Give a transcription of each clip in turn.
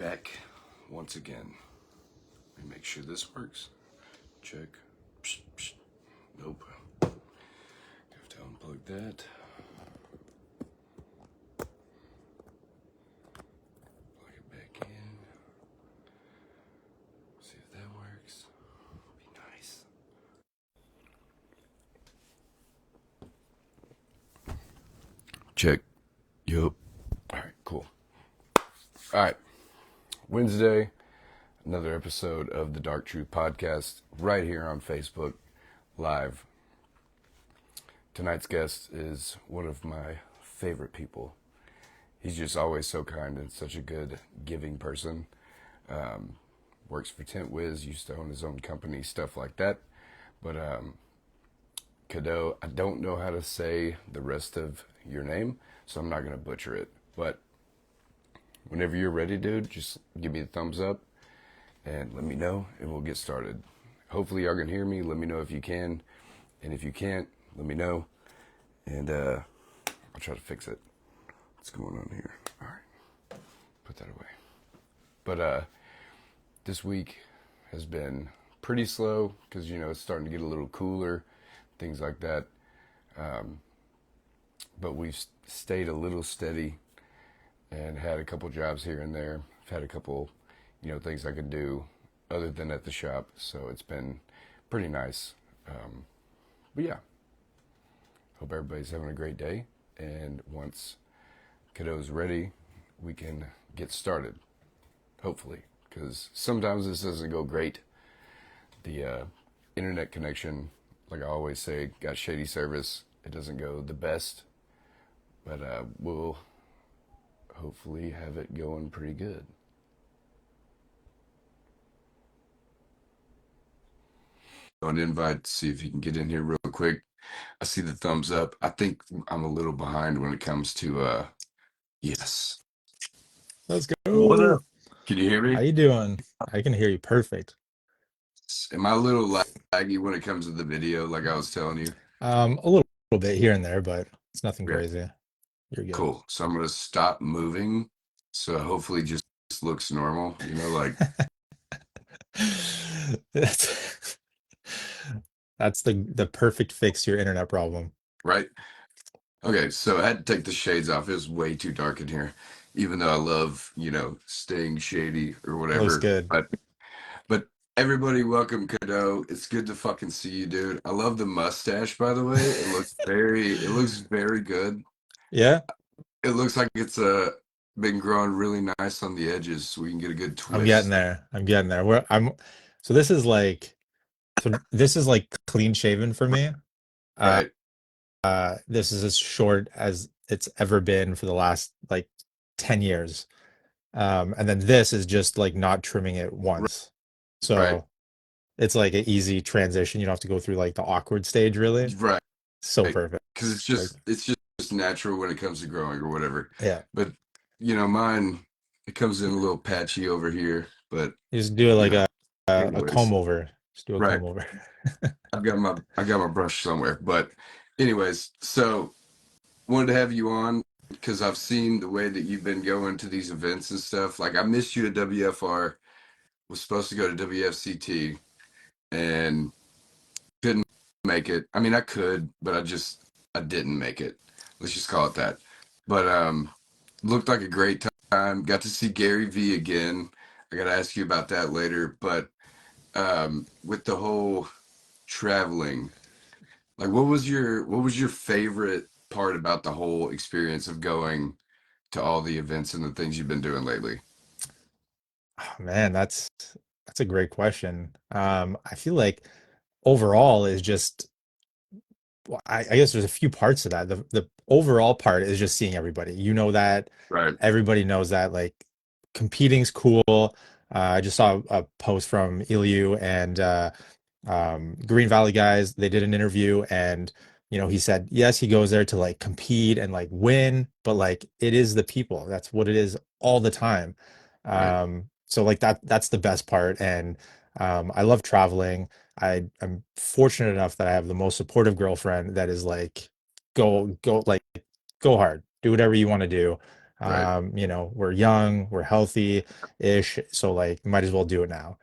back once again. Let me make sure this works. Check. Psh, psh. Nope. Have to unplug that. Plug it back in. See if that works. Be nice. Check. Yup. Alright, cool. Alright. Wednesday, another episode of the Dark Truth Podcast right here on Facebook Live. Tonight's guest is one of my favorite people. He's just always so kind and such a good giving person. Works for Tent Wiz, used to own his own company, stuff like that. But Kado, I don't know how to say the rest of your name, so I'm not going to butcher it. But whenever you're ready, dude, just give me a thumbs up and let me know, and we'll get started. Hopefully y'all can hear me. Let me know if you can. And if you can't, let me know. And I'll try to fix it. What's going on here? All right. Put that away. But this week has been pretty slow because, you know, it's starting to get a little cooler, things like that. But we've stayed a little steady and had a couple jobs here and there. I've had a couple, you know, things I could do other than at the shop. So it's been pretty nice. But yeah, hope everybody's having a great day. And once Kado's ready, we can get started, hopefully. Because sometimes this doesn't go great. The internet connection, like I always say, got shady service. It doesn't go the best. But we'll hopefully have it going pretty good. On invite to see if you can get in here real quick. I see the thumbs up. I think I'm a little behind when it comes to yes. Let's What go. up? Can you hear How me? you doing? I can hear you perfect. Am I a little laggy when it comes to the video, like I was telling you? A little bit here and there, but it's nothing Yeah. crazy. You're good. Cool. So I'm gonna stop moving. So hopefully just looks normal. You know, like That's that's the perfect fix to your internet problem. right? Okay, so I had to take the shades off. It was way too dark in here. Even though I love, you know, staying shady or Looks whatever. good. But everybody, welcome Kado. It's good to fucking see you, dude. I love the mustache, by the way. It looks very good. Yeah, It looks like it's been growing really nice on the edges so we can get a good I'm getting twist. there. I'm getting there. Where I'm so this is like clean shaven for me. Uh Right, this is as short as it's ever been for the last like 10 years. And then this is just like not trimming it once. right, So it's like an easy transition. You don't have to go through like the awkward stage, really. right. So perfect. Because it's Like, just natural when it comes to growing or whatever. yeah, But you know, mine it comes in a little patchy over here. But you just do it you like know, a anyways, comb over. Just do a right. comb over. I got my brush somewhere. But anyways, so wanted to have you on because I've seen the way that you've been going to these events and stuff. Like I missed you at WFR. Was supposed to go to WFCT and couldn't make it. I mean, I could, but I didn't make it. Let's just call it that. But looked like a great time. Got to see Gary V again. I got to ask you about that later. But with the whole traveling, like what was your favorite part about the whole experience of going to all the events and the things you've been doing lately? Oh, man, that's a great question. I feel like overall is just well, I guess there's a few parts to that. The overall part is just seeing everybody. You know that Right, everybody knows that like competing's cool. I just saw a post from Ilyu and Green Valley guys. They did an interview and you know he said yes he goes there to like compete and like win, but like it is the people. That's what it is all the time. right, So like that's the best part and I love traveling. I'm fortunate enough that I have the most supportive girlfriend that is like, go hard, do whatever you want to do. Right. We're young, we're healthy-ish, so like might as well do it now.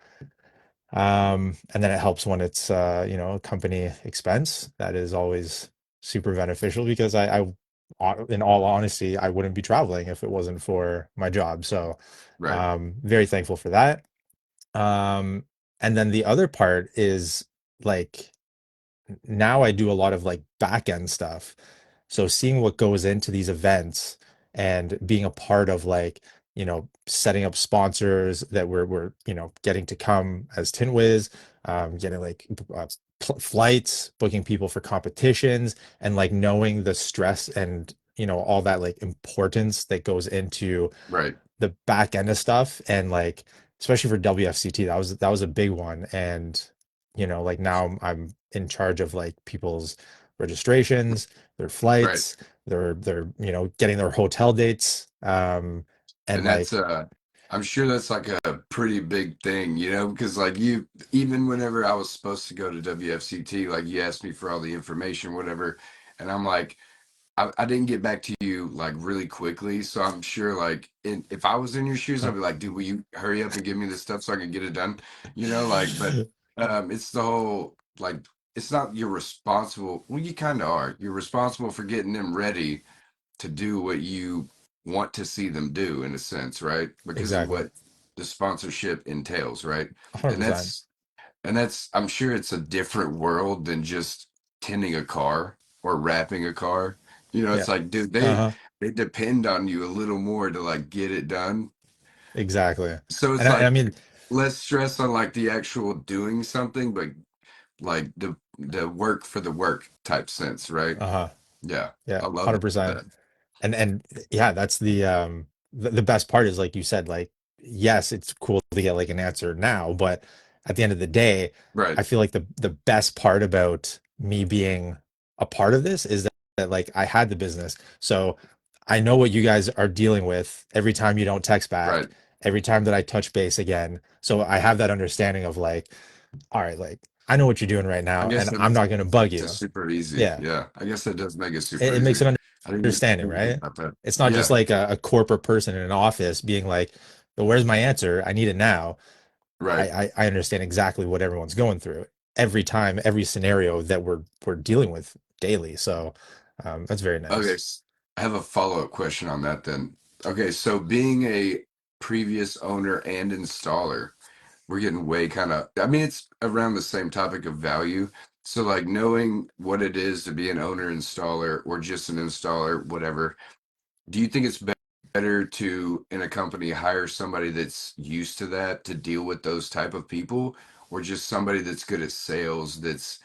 And then it helps when it's a company expense. That is always super beneficial because in all honesty, I wouldn't be traveling if it wasn't for my job. So Right. very thankful for that. Um, and then the other part is like now I do a lot of like back end stuff. So seeing what goes into these events and being a part of like, setting up sponsors that we're getting to come as Tintwiz, getting like flights, booking people for competitions, and like knowing the stress and all that like importance that goes into Right. the back end of stuff, and like especially for WFCT, that was a big one. And like now I'm in charge of like people's registrations, their Right. flights, their getting their hotel dates, and And that's like I'm sure that's like a pretty big thing, because like you even whenever I was supposed to go to WFCT, like you asked me for all the information, whatever, and I'm like, I didn't get back to you like really quickly, so I'm sure like if I was in your shoes, I'd be like, dude, will you hurry up and give me this stuff so I can get it done? But it's the whole like it's not you're responsible. Well, you kind of are. You're responsible for getting them ready to do what you want to see them do in a sense, right? Because of exactly what the sponsorship entails, right? And 100%. that's I'm sure it's a different world than just tending a car or wrapping a car. Yeah. It's like, dude, Uh-huh. they depend on you a little more to like get it done. Exactly. So it's And I like mean, less stress on like the actual doing something, but like the work for the work type sense, right? uh-huh. Yeah. Yeah, I love 100%. that. And yeah, that's the best part is like you said, like yes, it's cool to get like an answer now, but at the end of the day, Right. I feel like the best part about me being a part of this is that like I had the business. So I know what you guys are dealing with every time you don't text back, Right. every time that I touch base again. So I have that understanding of like, all right, like I know what you're doing right I now guess and that I'm makes not going to bug it you. super easy. Yeah. Yeah. I guess that does make it super It makes easy. it I understanding, didn't think right? about that. It's not just Yeah. like a corporate person in an office being like, "Well, where's my answer? I need it now." Right. I understand exactly what everyone's going through every time, every scenario that we're dealing with daily. So that's very Okay. nice. I have a follow-up question on that then. Okay. So being a previous owner and installer, we're getting way kind of, I mean, it's around the same topic of value. So like knowing what it is to be an owner installer or just an installer, whatever. Do you think it's better to in a company hire somebody that's used to that to deal with those type of people, or just somebody that's good at sales, that's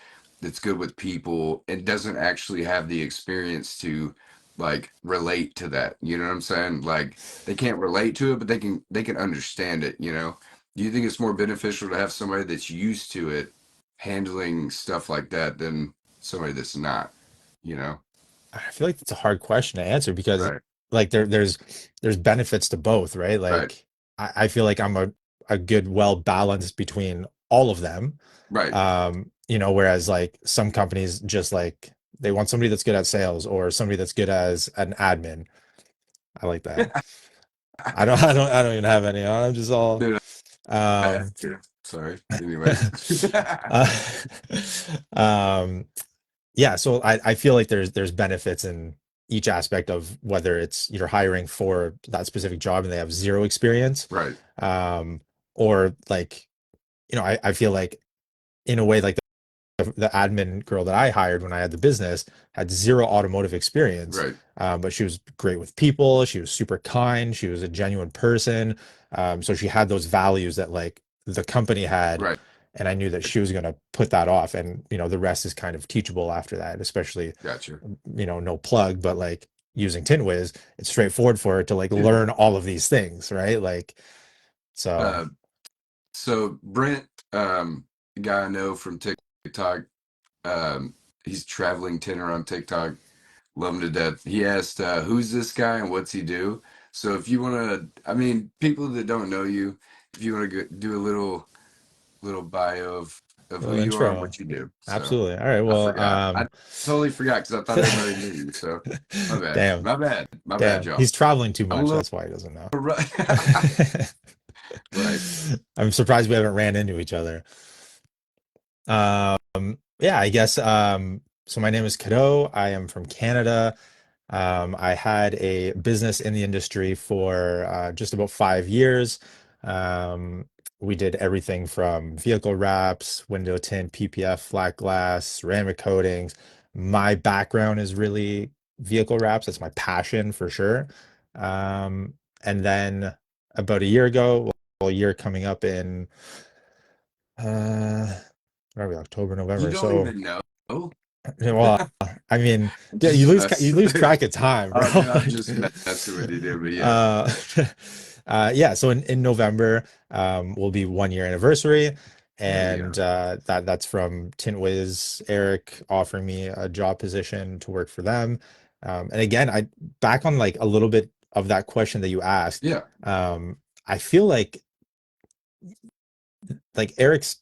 good with people and doesn't actually have the experience to like relate to that? You know what I'm saying? Like they can't relate to it, but they can understand it. Do you think it's more beneficial to have somebody that's used to it handling stuff like that than somebody that's not, you know? I feel like it's a hard question to answer because Right, like there's benefits to both, right? right, Like I feel like I'm a good well balance between all of them. right. Whereas like some companies just like they want somebody that's good at sales or somebody that's good as an admin. I like that. I don't even have any. I'm just all Dude, um sorry. Anyways. uh, um yeah, so I feel like there's benefits in each aspect of whether it's you're hiring for that specific job and they have zero experience, Right, um or like I feel like in a way like the admin girl that I hired when I had the business had zero automotive experience, right, but she was great with people. She was super kind. She was a genuine person. So she had those values that like the company had, right. and I knew that she was going to put that off. And the rest is kind of teachable after that, especially Gotcha. no plug, but like using Tinwiz, it's straightforward for her to like Yeah. learn all of these things, right? Like so. Uh, so Brent, a guy I know from TikTok, um, he's traveling tenor on TikTok. Love him to death. He asked, "Who's this guy and what's he do?" So if you want to, I mean, people that don't know you, if you want to do a little bio of who Little you are and intro. what you do. So Absolutely. All right. I Well, forgot. I totally forgot because I thought everybody knew you. So my bad. damn, My bad. My bad, damn. y'all. He's traveling too I'm a much. little That's why he doesn't know. right. Right. I'm surprised we haven't ran into each other. Yeah, I guess. So my name is Kado. I am from Canada. I had a business in the industry for just about 5 years. Um, we did everything from vehicle wraps, window tint, PPF, flat glass, ceramic coatings. My background is really vehicle wraps. That's my passion for sure. Um, and then about a year ago, well, a year coming up in where are we? October, You November. don't So, even know. well, I mean, I'm yeah, just you messing. lose track of time, bro. Oh, dude, I'm Like, just messing with you, dude. But yeah, uh, yeah. So in November, will be 1 year anniversary, hell yeah. and that's from Tintwiz Eric offering me a job position to work for them. And again, I back on like a little bit of that question that you asked. Yeah. I feel like Eric's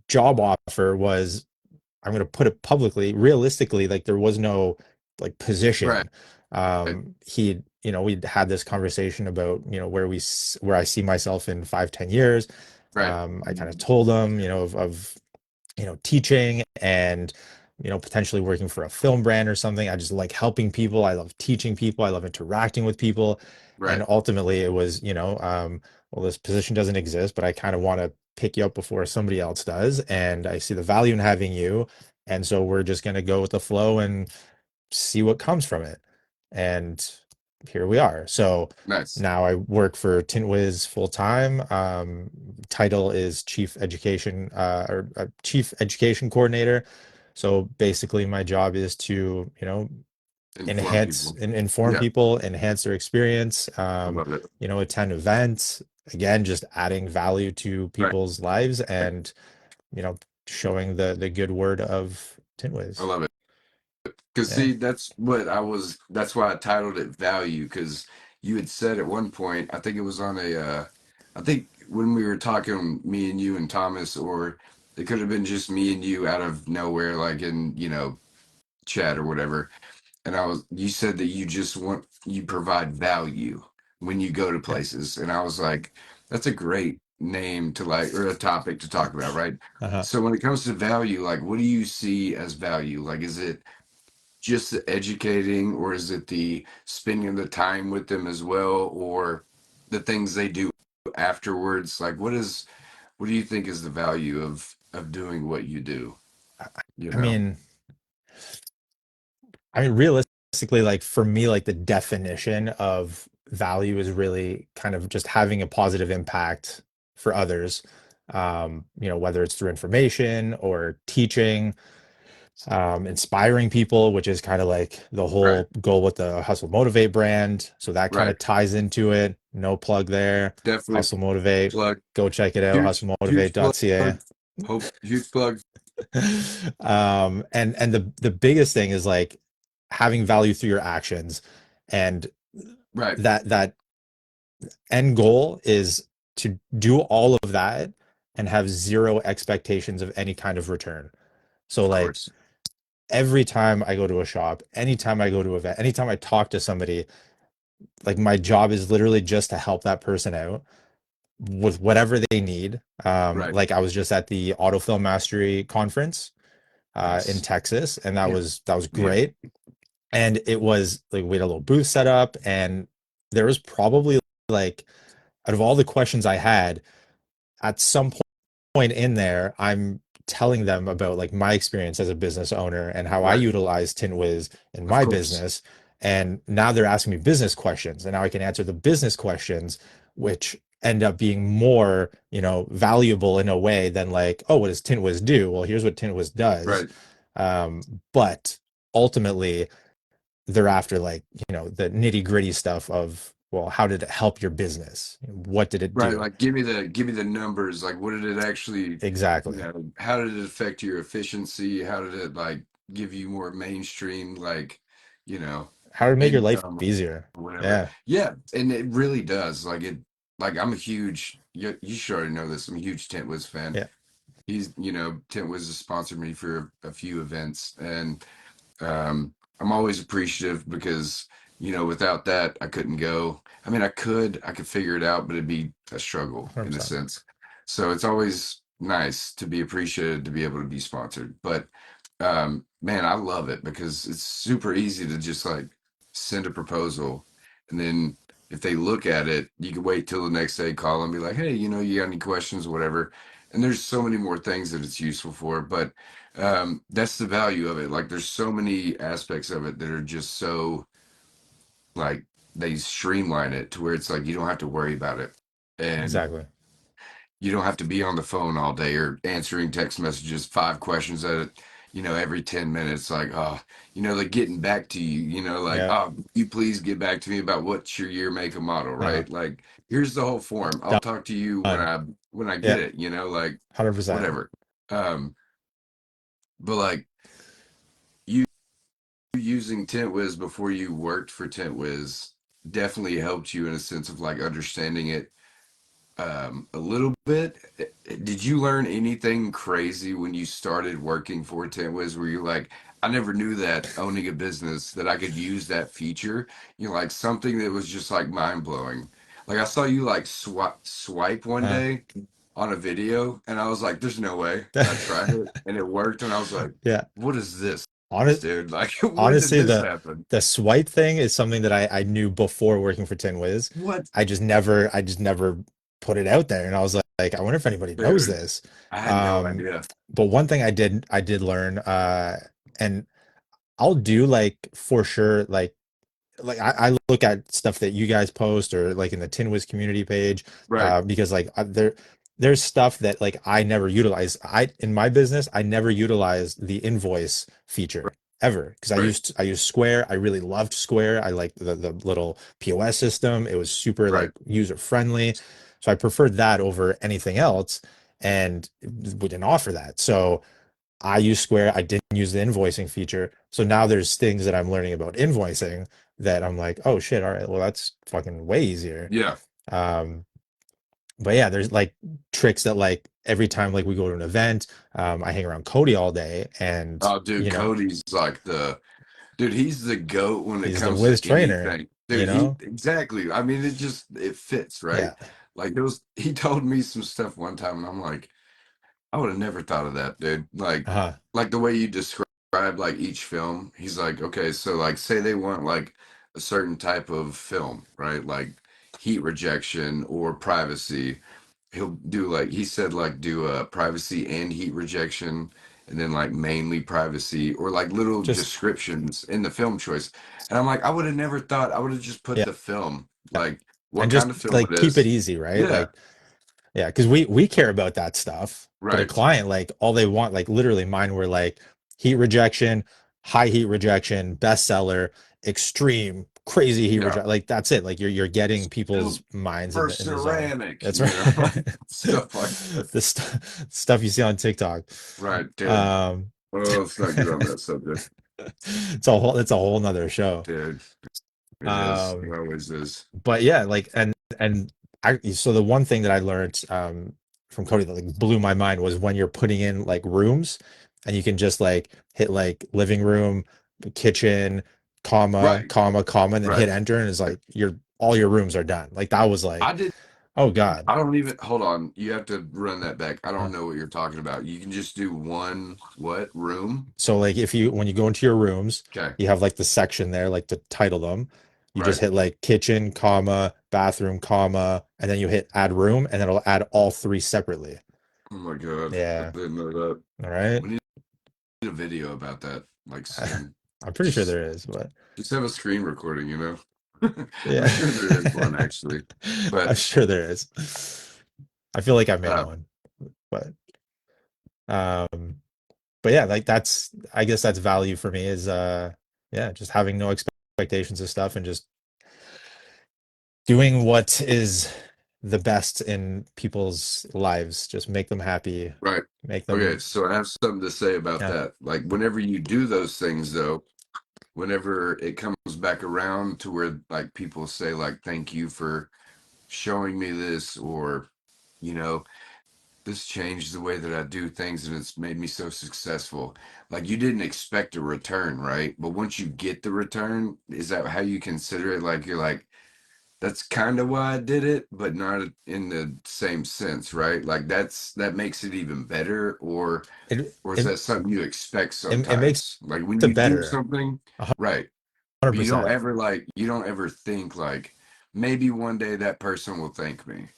job offer was, I'm going to put it publicly, realistically, like there was no like Right. position. We'd had this conversation about, where I see myself in 5, 10 years. Right. I kind of told him, of teaching and, potentially working for a film brand or something. I just like helping people. I love teaching people. I love interacting with people. And Right. ultimately it was, well, this position doesn't exist, but I kind of want to pick you up before somebody else does. And I see the value in having you. And so we're just going to go with the flow and see what comes from it. And here we are. So Nice. now I work for Tintwiz full time. Title is Chief Education Coordinator. So basically, my job is to, Inform enhance people. and inform Yeah. people, enhance their experience, I love it. attend events, again, just adding value to Right. people's lives and, showing the good word of I Tintwiz. love it. Because Yeah. see, that's why I titled it Value, because you had said at one point, I think it was on I think when we were talking, me and you and Thomas, or it could have been just me and you out of nowhere, like in, chat or whatever. And you said that you provide value when you go to Yeah. places. And I was like, that's a great name to like, or a topic to talk about, right? Uh-huh. So when it comes to value, like, what do you see as value? Like, is it just the educating, or is it the spending the time with them as well, or the things they do afterwards? Like, what do you think is the value of doing what you do? You I know? mean, realistically, like for me, like the definition of value is really kind of just having a positive impact for others. Whether it's through information or teaching, inspiring people, which is kind of like the Right. whole goal with the Hustle Motivate brand. So that kind Right. of ties into it. No plug there. Definitely Hustle Motivate. plug. Go check it out, Huge plug. hustlemotivate.ca. Huge plug. And the biggest thing is like having value through your actions, and Right. that end goal is to do all of that and have zero expectations of any kind of return. So Of like course. every time I go to a shop, anytime I go to an event, anytime I talk to somebody, like my job is literally just to help that person out with whatever they need. Right. Like I was just at the Autofilm Mastery conference in Nice. Texas, and that was Yeah. great. And it was like we had a little booth set up, and there was probably like out of all the questions I had, at some point in there, I'm telling them about like my experience as a business owner and how I Right. utilize TintWiz in Of my course. business. And now they're asking me business questions, and now I can answer the business questions, which end up being more, valuable in a way than like, oh, what does TintWiz do? Well, here's what TintWiz does. Right. But ultimately, they're after like, the nitty gritty stuff of, well, how did it help your business? What did it Right. do? Like give me the numbers. Like what did it actually, Exactly. how did it affect your efficiency? How did it like give you more mainstream, like, you know, How to make your life income easier. or whatever? Yeah. Yeah. And it really does. Like I'm a huge, you should already know this. I'm a huge Tent Wiz fan. Yeah. he's, Tint Wiz has sponsored me for a few events, and I'm always appreciative because, without that, I couldn't go. I mean, I could figure it out, but it'd be a struggle in a 100%. sense. So it's always nice to be appreciated, to be able to be sponsored. But man, I love it because it's super easy to just like send a proposal, and then if they look at it, you can wait till the next day, call and be like, hey, you got any questions, whatever. And there's so many more things that it's useful for, but that's the value of it. Like there's so many aspects of it that are just so like they streamline it to where it's like you don't have to worry about it, and Exactly. you don't have to be on the phone all day or answering text messages 5 questions at it, every 10 minutes, like, oh, like getting back to you, like, Yeah. oh, you please get back to me about what's your year, make, and model, Uh-huh. right? Like here's the whole form, I'll talk to you when Done. I get Yeah. it, like 100%. whatever. But like you using TintWiz before you worked for TintWiz definitely helped you in a sense of like understanding it a little bit. Did you learn anything crazy when you started working for TintWiz where you're like, I never knew that owning a business that I could use that feature? Like something that was just like mind blowing. Like I saw you like swipe one Uh, day on a video, and I was like, there's no way. And I tried it and it worked, and I was like, yeah. what is this, Honest, dude? Like, when did honestly, this the happen? the swipe thing is something that I knew before working for TinWiz. What, I just never put it out there, and I was like, I wonder if anybody knows dude? this. I had no Um, idea. but one thing I did learn, and I'll do like for sure, like I look at stuff that you guys post or like in the TinWiz community page, Right, because like there's stuff that like I never utilize. I in my business I never utilized the invoice feature ever because right, I used Square. I really loved Square. I liked the little POS system. It was super right. like user friendly, so I preferred that over anything else. And we didn't offer that, so I use Square. I didn't use the invoicing feature. So now there's things that I'm learning about invoicing that I'm like, oh shit, all right, well that's fucking way easier. Yeah. Um, but yeah, there's like tricks that like every time like we go to an event, I hang around Cody all day and Oh, dude, Cody's like dude, he's the goat when it he's the comes to whiz trainer, anything. you Dude, he know? exactly. I mean, it fits, right? Yeah. Like he told me some stuff one time, and I'm like, I would have never thought of that, dude. Uh-huh. Like the way you describe like each film. He's like, okay, so like say they want like a certain type of film, right? Like heat rejection or privacy. He'll do like he said, like do privacy and heat rejection, and then like mainly privacy or like little Just descriptions in the film choice. And I'm like, I would have never thought. I would have just put yeah. the film, like what And kind just of film like it keep it is. easy, right? Yeah, Like yeah, because we care about that stuff, but a right. client like all they want, like literally mine were like heat rejection, high heat rejection, bestseller, extreme, crazy heat Yeah, rejection. Like that's it. Like you're getting people's built minds in for the zone. ceramic, That's like right. stuff like that. The stuff you see on TikTok. Right, dude. Um, Oh, let's not get on that subject, it's a whole nother show. dude. It is. It Um, always is. but yeah, like and I so the one thing that I learned from Cody that like blew my mind was when you're putting in like rooms and you can just like hit like living room, kitchen, comma, Right, comma, comma, and then right. hit enter and it's like your all your rooms are done. Like that was like, I did. oh God. I don't even hold on. You have to run that back. I don't Uh, know what you're talking about. You can just do one what room? So like if you when you go into your rooms, Okay, you have like the section there, like to title them. You just right. hit like kitchen, comma, bathroom, comma, and then you hit add room, and then it'll add all three separately. Oh my God, I Yeah. didn't know that. All right. We need a video about that, like soon. I'm pretty sure Just there is, but just have a screen recording, I'm yeah. sure there is one actually, I'm but sure there is. I feel like I made uh, one, but um, but yeah, like that's I guess that's value for me is yeah, just having no expectations of stuff and just doing what is the best in people's lives. Just make them happy, right. make Okay, them so I have something to say about yeah, that. Like whenever you do those things though, whenever it comes back around to where like people say like thank you for showing me this, or you know this changed the way that I do things and it's made me so successful. Like you didn't expect a return, right? But once you get the return, is that how you consider it? Like you're like, that's kind of why I did it, but not in the same sense, right? Like that makes it even better, It or is it that something you expect it makes sometimes? Like when it you do better. something, right? But you don't 100%. ever like you don't ever think like maybe one day that person will thank me.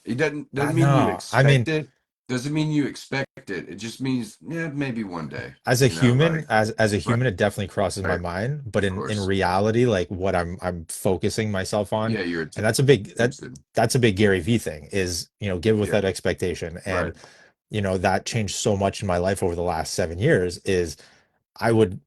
It doesn't mean you No, I expect mean, it. Doesn't mean you expect it. It just means yeah, maybe one day. as a You know, human, like as a right, human, it definitely crosses my right, mind. But of in course. reality, like what I'm focusing myself on, Yeah, you're and that's a big attention. that's a big Gary V thing is, give Yeah, without expectation. And right. that changed so much in my life over the last 7 years is I would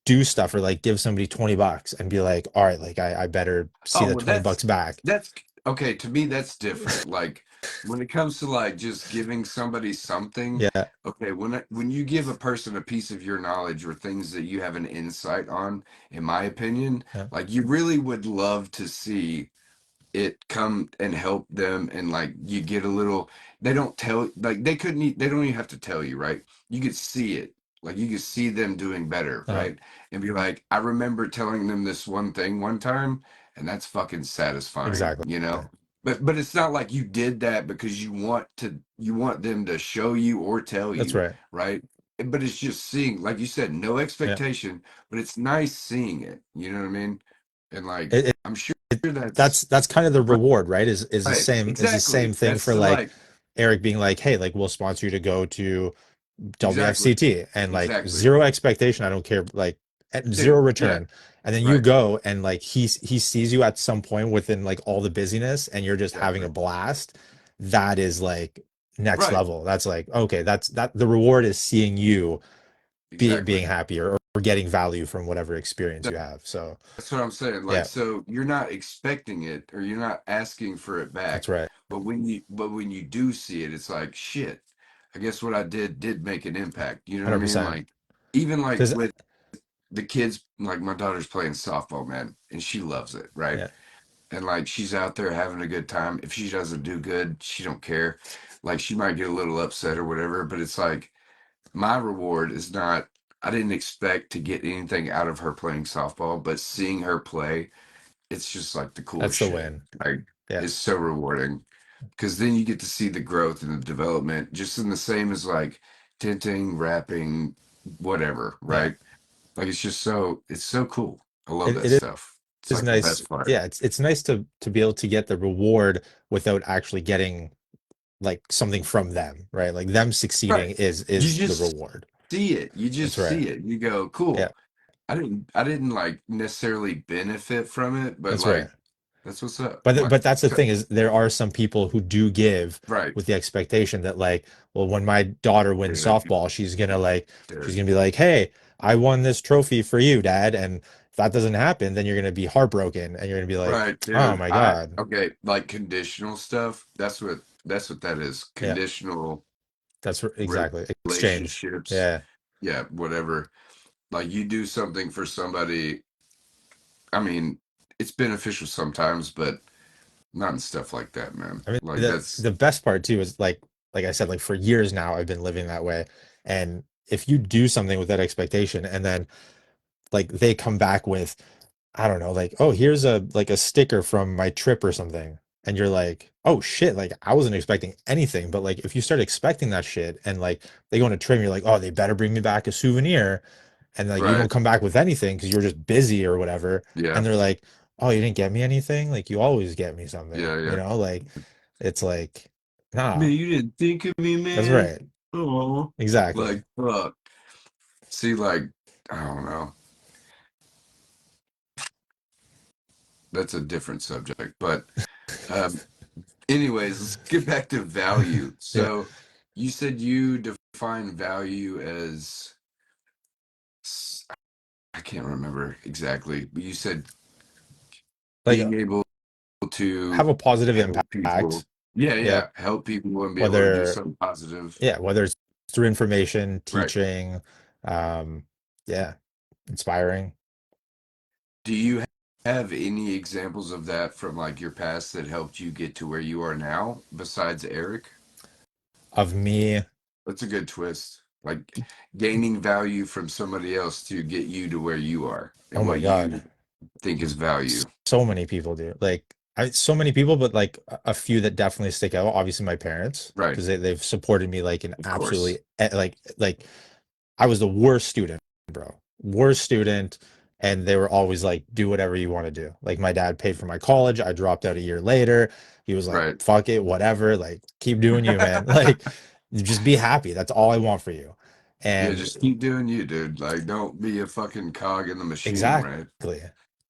do stuff or like give somebody $20 and be like, all right, like I better see Oh, that well, $20 back. that's okay. To me, that's different. Like when it comes to like just giving somebody something, Yeah. okay, when you give a person a piece of your knowledge or things that you have an insight on, in my opinion, Yeah. like you really would love to see it come and help them and like you get a little they don't tell like they don't even have to tell you, right? You could see it, like you could see them doing better, Uh, right? And be like, I remember telling them this one thing one time and that's fucking satisfying, exactly. you know. But it's not like you did that because you want them to show you or tell That's you, right. right? But it's just seeing, like you said, no Yeah. expectation, but it's nice seeing it, you know what I mean? And like It, I'm sure that's that's that's kind of the reward, right? right. Is the same Exactly. thing That's for the like like Eric being like, hey, like we'll sponsor you to go to exactly. WFCT and like Exactly. zero expectation. I don't care, like at zero Dude, yeah, return. And then you right. go and like he sees you at some point within like all the busyness and you're just having a Exactly. blast. That is like next Right. level. That's like, okay, that the reward is seeing you being Exactly. happy or getting value from whatever experience That- you have. So That's what I'm saying. Like, yeah, so you're not expecting it or you're not asking for it that's back. right. But when you do see it, it's like, shit, I guess what I did make an impact. You know what I mean? 100%. Like, even like Because with the kids, like my daughter's playing softball, man, and she loves it, right? yeah, And like she's out there having a good time. If she doesn't do good, she don't care. Like she might get a little upset or whatever, but it's like my reward is not I didn't expect to get anything out of her playing softball, but seeing her play, it's just like the coolest that's the shit. win. Like Yeah, it's so rewarding because then you get to see the growth and the development just in the same as like tinting, wrapping, whatever, yeah. right? Like it's so cool. I love that It stuff. It's is like the nice. best part. Yeah, it's nice to be able to get the reward without actually getting like something from them, right? Like them Right. succeeding You is the just reward. see it. You That's just right. see it. You go, Yeah, cool. I didn't like necessarily benefit from it, but that's right. like that's what's up. But I'm like, but that's the thing is there are some people who do give right. with the expectation that like, well, when my daughter They're wins gonna be softball, she's there. gonna be like, hey, I won this trophy for you, Dad. And if that doesn't happen, then you're gonna be heartbroken and you're gonna be like, Right, oh dude. my I God. okay, like conditional stuff. That's what that is. Yeah, Conditional exactly exchange. relationships. Yeah. Yeah, whatever. Like you do something for somebody. I mean, it's beneficial sometimes, but not in stuff like that, man. I mean, Like the that's best part too is like I said, like for years now, I've been living that way. And if you do something with that expectation, and then like they come back with, I don't know, like, oh, here's a sticker from my trip or something, and you're like, oh shit, like I wasn't expecting anything. But like if you start expecting that shit, and like they go on a trip, and you're like, oh, they better bring me back a souvenir, and like you don't right. come back with anything because you're just busy or whatever, Yeah, and they're like, oh, you didn't get me anything, like you always get me something, yeah, yeah. like it's like, nah, Man, you didn't think of me, that's man. right, Oh, exactly. like fuck. See, like I don't know. That's a different subject, but um, anyways, let's get back to value. Yeah, So, you said you define value as I can't remember exactly, but you said like being able have to a positive help people. impact. Yeah, Yep. yeah, help people and be able to do Whether something positive. whether it's through information, Right. teaching, yeah, inspiring. Do you have any examples of that from like your past that helped you get to where you are now, besides Eric? of me. That's a good twist. Like gaining value from somebody else to get you to where you are Oh and my what God. you think is value. So many people do. Like so many people, but like a few that definitely stick out. Obviously my parents, Right. because they've supported me like in Of absolutely course. like I was the worst student, bro. Worst student. And they were always like, do whatever you want to do. Like my dad paid for my college. I dropped out a year later. He was like, Right. fuck it, whatever. Like, keep doing you, man. Like, just be happy. That's all I want for you. Yeah, And just keep doing you, dude. Like, don't be a fucking cog in the machine, right? exactly.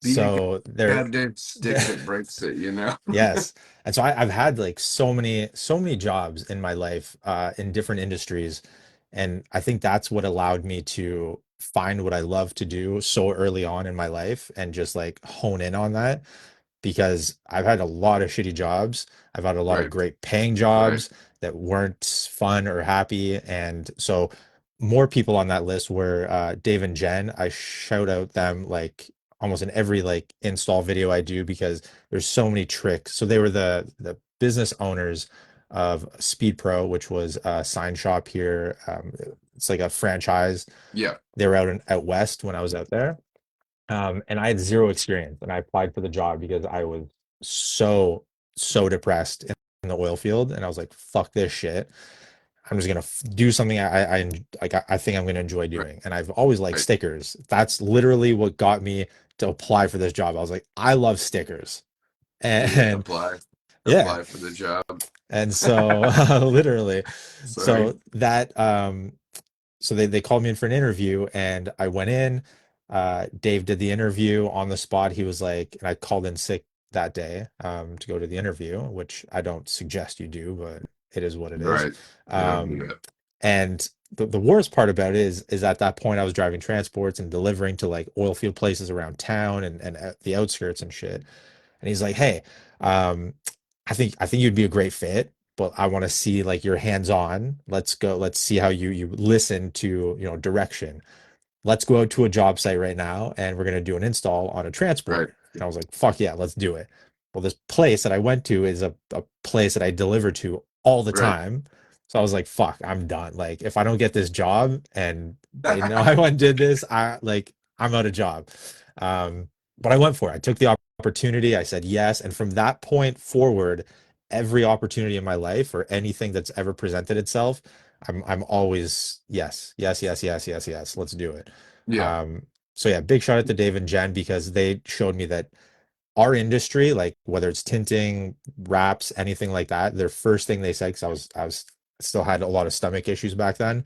Be a So they're goddamn stick that breaks it, you know? yes. And so I've had like so many jobs in my life, in different industries. And I think that's what allowed me to find what I love to do so early on in my life and just like hone in on that because I've had a lot of shitty jobs. I've had a lot of Right. great paying Right. jobs that weren't fun or happy. And so more people on that list were Dave and Jen. I shout out them like almost in every like install video I do because there's so many tricks. So they were the business owners of Speed Pro, which was a sign shop here. It's like a franchise. Yeah. They were out west when I was out there. And I had zero experience, and I applied for the job because I was so depressed in the oil field, and I was like, "Fuck this shit! I'm just gonna do something I think I'm gonna enjoy Right. doing." And I've always liked Right. stickers. That's literally what got me to apply for this job. I was like, "I love stickers," Yeah. and Apply. yeah, Apply for the job. and so literally, Sorry. so that so they called me in for an interview and I went in. Dave did the interview on the spot. He was like, and I called in sick that day to go to the interview, which I don't suggest you do, but it is what it is. Right. Yeah, don't do Um, that. and the worst part about it is at that point I was driving transports and delivering to like oil field places around town and at the outskirts and shit. And he's like, "Hey, um, I think you'd be a great fit, but I want to see like your hands on. Let's go. Let's see how you listen to, direction. Let's go out to a job site right now and we're going to do an install on a Right. transport." And I was like, "Fuck yeah, let's do it." Well, this place that I went to is a place that I deliver to all the Right. time. So I was like, "Fuck, I'm done. Like if I don't get this job and they know I went and did this, I'm out of job." But I went for it. I took the opportunity. I said yes. And from that point forward, every opportunity in my life or anything that's ever presented itself, I'm always yes, yes, yes, yes, yes, yes. Let's do it. Yeah. So yeah, big shout out to Dave and Jen because they showed me that our industry, like whether it's tinting, wraps, anything like that, their first thing they said, because I was still had a lot of stomach issues back then.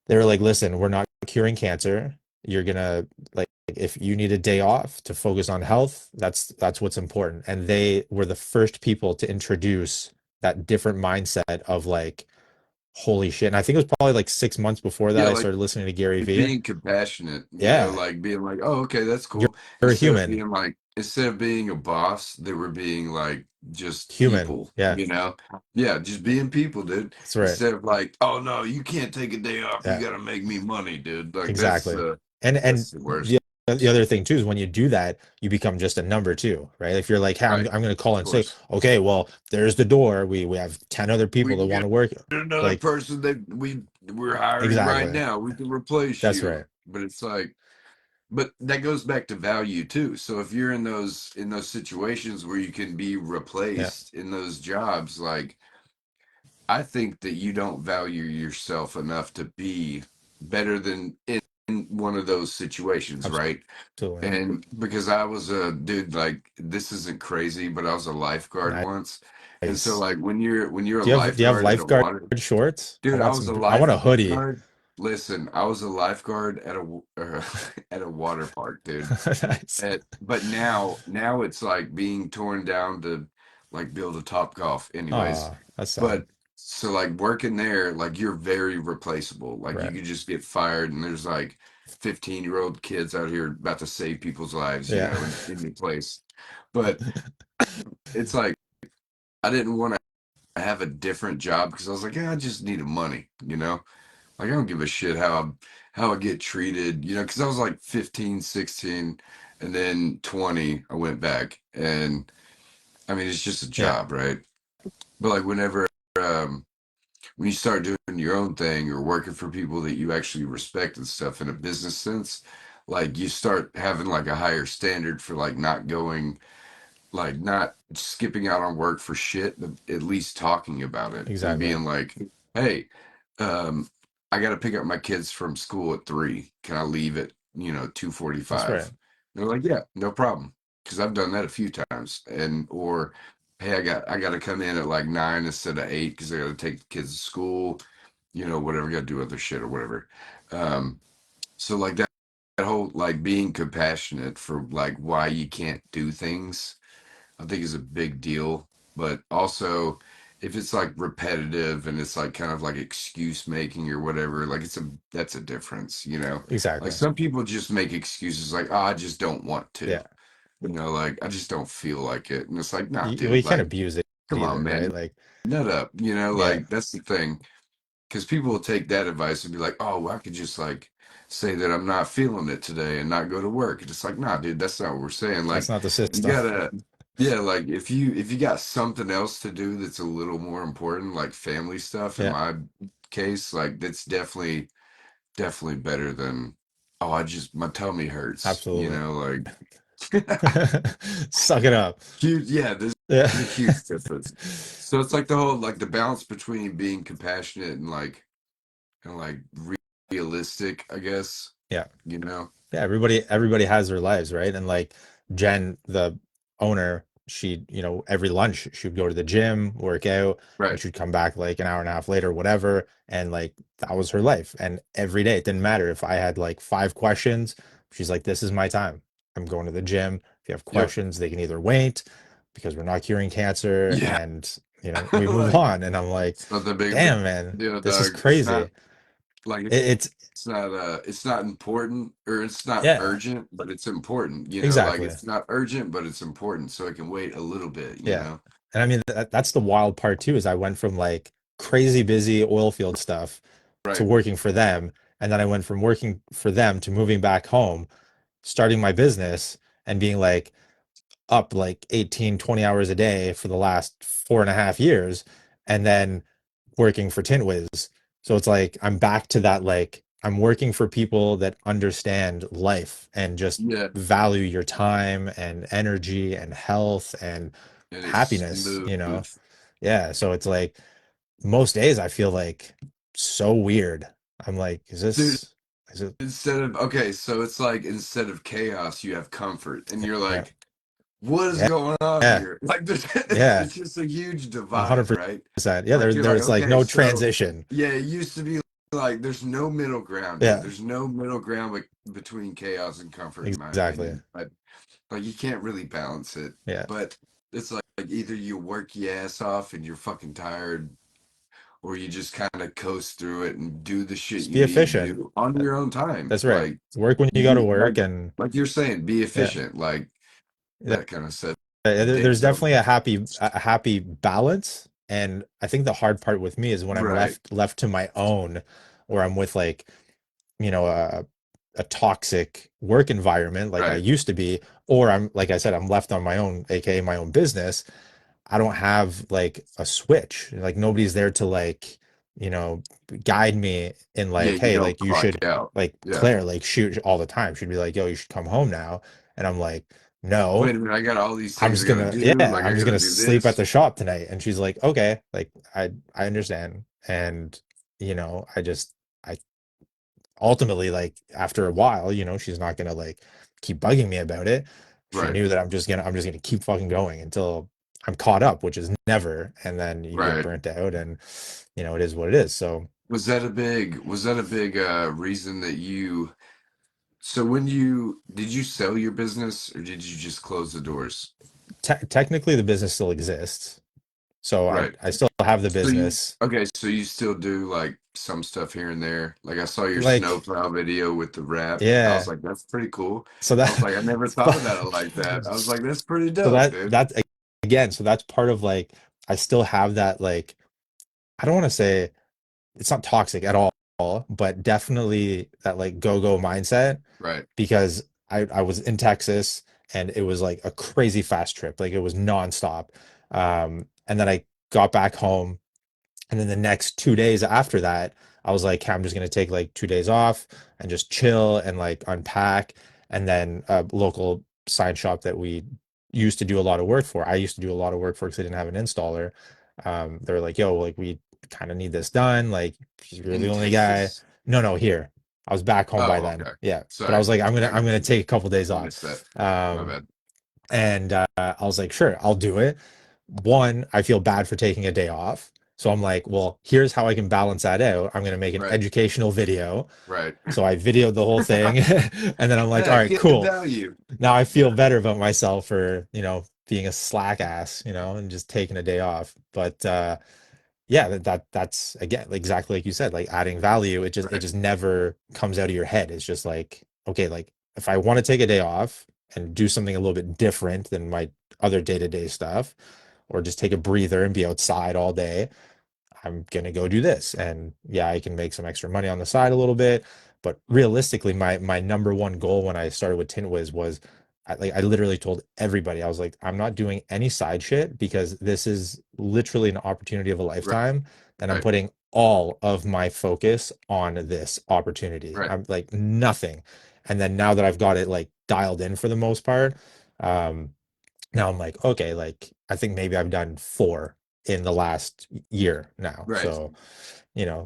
They were like, listen, we're not curing cancer. You're gonna like if you need a day off to focus on health, that's what's important. And they were the first people to introduce that different mindset of like, holy shit. And I think it was probably like 6 months before that Yeah. I Like started listening to Gary Vee. being compassionate, Yeah, like being like, oh, okay, that's you're, cool. you're a human. Instead of being a boss, they were being like just Human. people, Yeah, Yeah, just being people, dude. that's right. Instead of like, oh no, you can't take a day off. You Yeah. gotta make me money, dude. Like Exactly. And that's the worst. the other thing too is when you do that, you become just a number too, right? If you're like, hey, Right, I'm going to call of and say, course. okay, well, there's the door. We have 10 other We people that can want get to work. another Like, person that we're hiring right exactly. now. We can replace That's you. right. But it's like but that goes back to value too. So if you're in those situations where you can be Yeah, replaced in those jobs, like I think that you don't value yourself enough to be better than in one of those situations, right? absolutely. And because I was a dude, like this isn't crazy, but I was a lifeguard once. And so Nice. like when you're a Do you have lifeguard at a lifeguard water shorts? dude, I was a I want a hoodie. lifeguard. Listen, I was a lifeguard at at a water park, dude. Nice. But now it's like being torn down to like build a top golf anyways. Oh, that's sad. But so like working there, like you're very replaceable. Like you Right. could just get fired and there's like 15-year-old kids out here about to save people's lives, Yeah. in the place. But it's like I didn't want to have a different job because I was like, yeah, I just needed money. Like I don't give a shit how I get treated, because I was like 15, 16, and then 20, I went back. And I mean it's just a Yeah. job, right? But like um when you start doing your own thing or working for people that you actually respect and stuff in a business sense, like you start having like a higher standard for like not going, like not skipping out on work for shit, but at least talking about it and Exactly. being like, hey, um, I got to pick up my kids from school at 3. Can I leave at, That's right. 2:45? They're like, yeah, no problem. Because I've done that a few times. And, or, hey, I got to come in at like 9 instead of 8 because I got to take the kids to school, whatever, got to do other shit or whatever. So like that whole like being compassionate for like why you can't do things I think is a big deal. But also, if it's like repetitive and it's like kind of like excuse making or whatever, like that's a difference, you know? Like Exactly. some people just make excuses like, oh, I just don't want to, Yeah. like I just don't feel like it. And it's like, nah, Well, dude, you can't like, abuse it come on, either, man, right? Like, nut up, yeah, like that's the thing because people will take that advice and be like, "Oh, well, I could just like say that I'm not feeling it today and not go to work." And it's like, nah, dude, that's not what we're saying. that's Like, not the you system. gotta, yeah, like if you got something else to do that's a little more important, like family stuff. In Yeah, my case, like that's definitely better than, oh, I just my tummy hurts. absolutely. Like Suck it up. huge. Yeah, Yeah. there's a huge difference. So it's like the whole like the balance between being compassionate and like realistic, I guess. Yeah. You know? Yeah, everybody has their lives, right? And like Jen, the owner, she, every lunch she'd go to the gym, work out, and Right. she'd come back like an hour and a half later, whatever. And like that was her life. And every day, it didn't matter if I had like 5 questions. She's like, "This is my time. I'm going to the gym. If you have Yep. questions, they can either wait because we're not curing cancer, Yeah. and we move Like on." And I'm like, it's not that big of a "Damn, man, deal, this is dog. It's crazy." not like It's it's not important or it's not yeah, urgent, but it's important. Like exactly. it's not urgent, but it's important. So it can wait a little bit, Yeah. And I mean that's the wild part too, is I went from like crazy busy oil field stuff to Right. working for them. And then I went from working for them to moving back home, starting my business and being like up like 18, 20 hours a day for the last 4.5 years, and then working for Tintwiz. So it's like I'm back to that, like I'm working for people that understand life and just Yeah. value your time and energy and health and And it's happiness, smooth. you know? Yeah. So it's like most days I feel like so weird. I'm like, Dude, is it, instead of okay, so it's like instead of chaos, you have comfort. And you're yeah, like, what is yeah, going on yeah, here? Like there's yeah, it's just a huge divide, right? 100%. Yeah. Like you're like, There's like okay, no so transition. yeah, it used to be like there's no middle ground, dude. Yeah, There's no middle ground between chaos and comfort, in my exactly. opinion. Like you can't really balance it. Yeah. But it's like either you work your ass off and you're fucking tired, or you just kind of coast through it and do the shit Just you be need to efficient. do on your own time. That's right. Like Work when you go to you work, and like you're saying, be yeah, efficient. Like yeah. that kind of stuff. There's Days don't. definitely a happy balance. And I think the hard part with me is when I'm Right, left to my own, or I'm with like, you know, a toxic work environment like I right. used to be, or I'm like I said, I'm left on my own, aka my own business. I don't have like a switch. Like nobody's there to like, you know, guide me in Yeah, like, you hey, don't like you clock should, out. like Yeah. Claire, like shoot all the time. She'd be like, yo, you should come home now. And I'm like, no, Wait a minute, I got all these I'm things I just gotta gonna, do. yeah, Like I'm I just gotta gonna do sleep at this. the shop tonight. And she's like, okay, like I understand. And I ultimately, like after a while, she's not gonna like keep bugging me about it. She Right, knew that I'm just gonna keep fucking going until I'm caught up, which is never. And then you get right. burnt out, and it is what it is. So Was that a big reason that you so when you did you sell your business or did you just close the doors? technically the business still exists. So I Right. I still have the So you business. okay, so you still do like some stuff here and there. Like I saw your Like, snowplow video with the wrap. I was yeah. like, that's pretty cool. So I was that like, I never thought about it like that. I was like, that's pretty so dope, that dude. that's again, so that's part of like I still have that, like, I don't want to say it's not toxic at all, but definitely that like go-go mindset, Right. because I was in Texas and it was like a crazy fast trip. Like it was nonstop. And then I got back home And then the next 2 days after that, I was like, I'm just gonna take like 2 days off and just chill and like unpack. And then a local sign shop that we used to do a lot of work for, I used to do a lot of work for because I didn't have an installer. They were like, yo, like we kind of need this done. Like you're the In only guy. Texas? No, no, here. I was back home by Oh, then. okay. Yeah. But I Sorry. was like, I I'm got gonna you. take a couple days I off. missed that. My Um, bad. and I was like, sure, I'll do it. One, I feel bad for taking a day off. So I'm like, well, here's how I can balance that out. I'm going to make an Right. educational video. Right. So I videoed the whole thing. And then I'm like, all Yeah, right, get the cool. value. Now I feel better about myself for, being a slack ass, and just taking a day off. But yeah, that's again exactly like you said, like adding value. It Right. just never comes out of your head. It's just like, okay, like if I want to take a day off and do something a little bit different than my other day-to-day stuff, or just take a breather and be outside all day, I'm gonna go do this. And yeah, I can make some extra money on the side a little bit. But realistically, my number one goal when I started with TintWiz was I literally told everybody, I was like, I'm not doing any side shit because this is literally an opportunity of a Right. lifetime. And I'm Right. putting all of my focus on this opportunity. Right. I'm like nothing. And then now that I've got it like dialed in for the most part, um, now I'm like, okay, like I think maybe I've done four in the last year now. Right. So,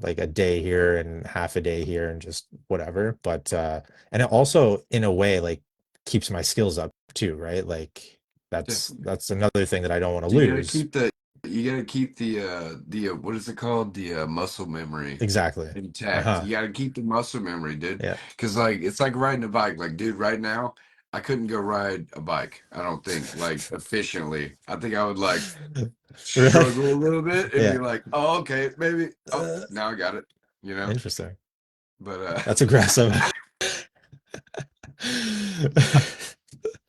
like a day here and half a day here and just whatever. But and it also in a way like keeps my skills up too, right? Like that's Definitely. that's another thing that I don't want to So lose. you gotta keep the what is it called? The muscle memory Exactly. intact. Uh-huh. You gotta keep the muscle memory, dude. Yeah. Because like it's like riding a bike. Like, dude, right now, I couldn't go ride a bike. I don't think like efficiently. I think I would like Really? struggle a little bit and be Yeah. like, oh, okay, maybe. Oh, Uh, now I got it. You know. Interesting. But That's aggressive.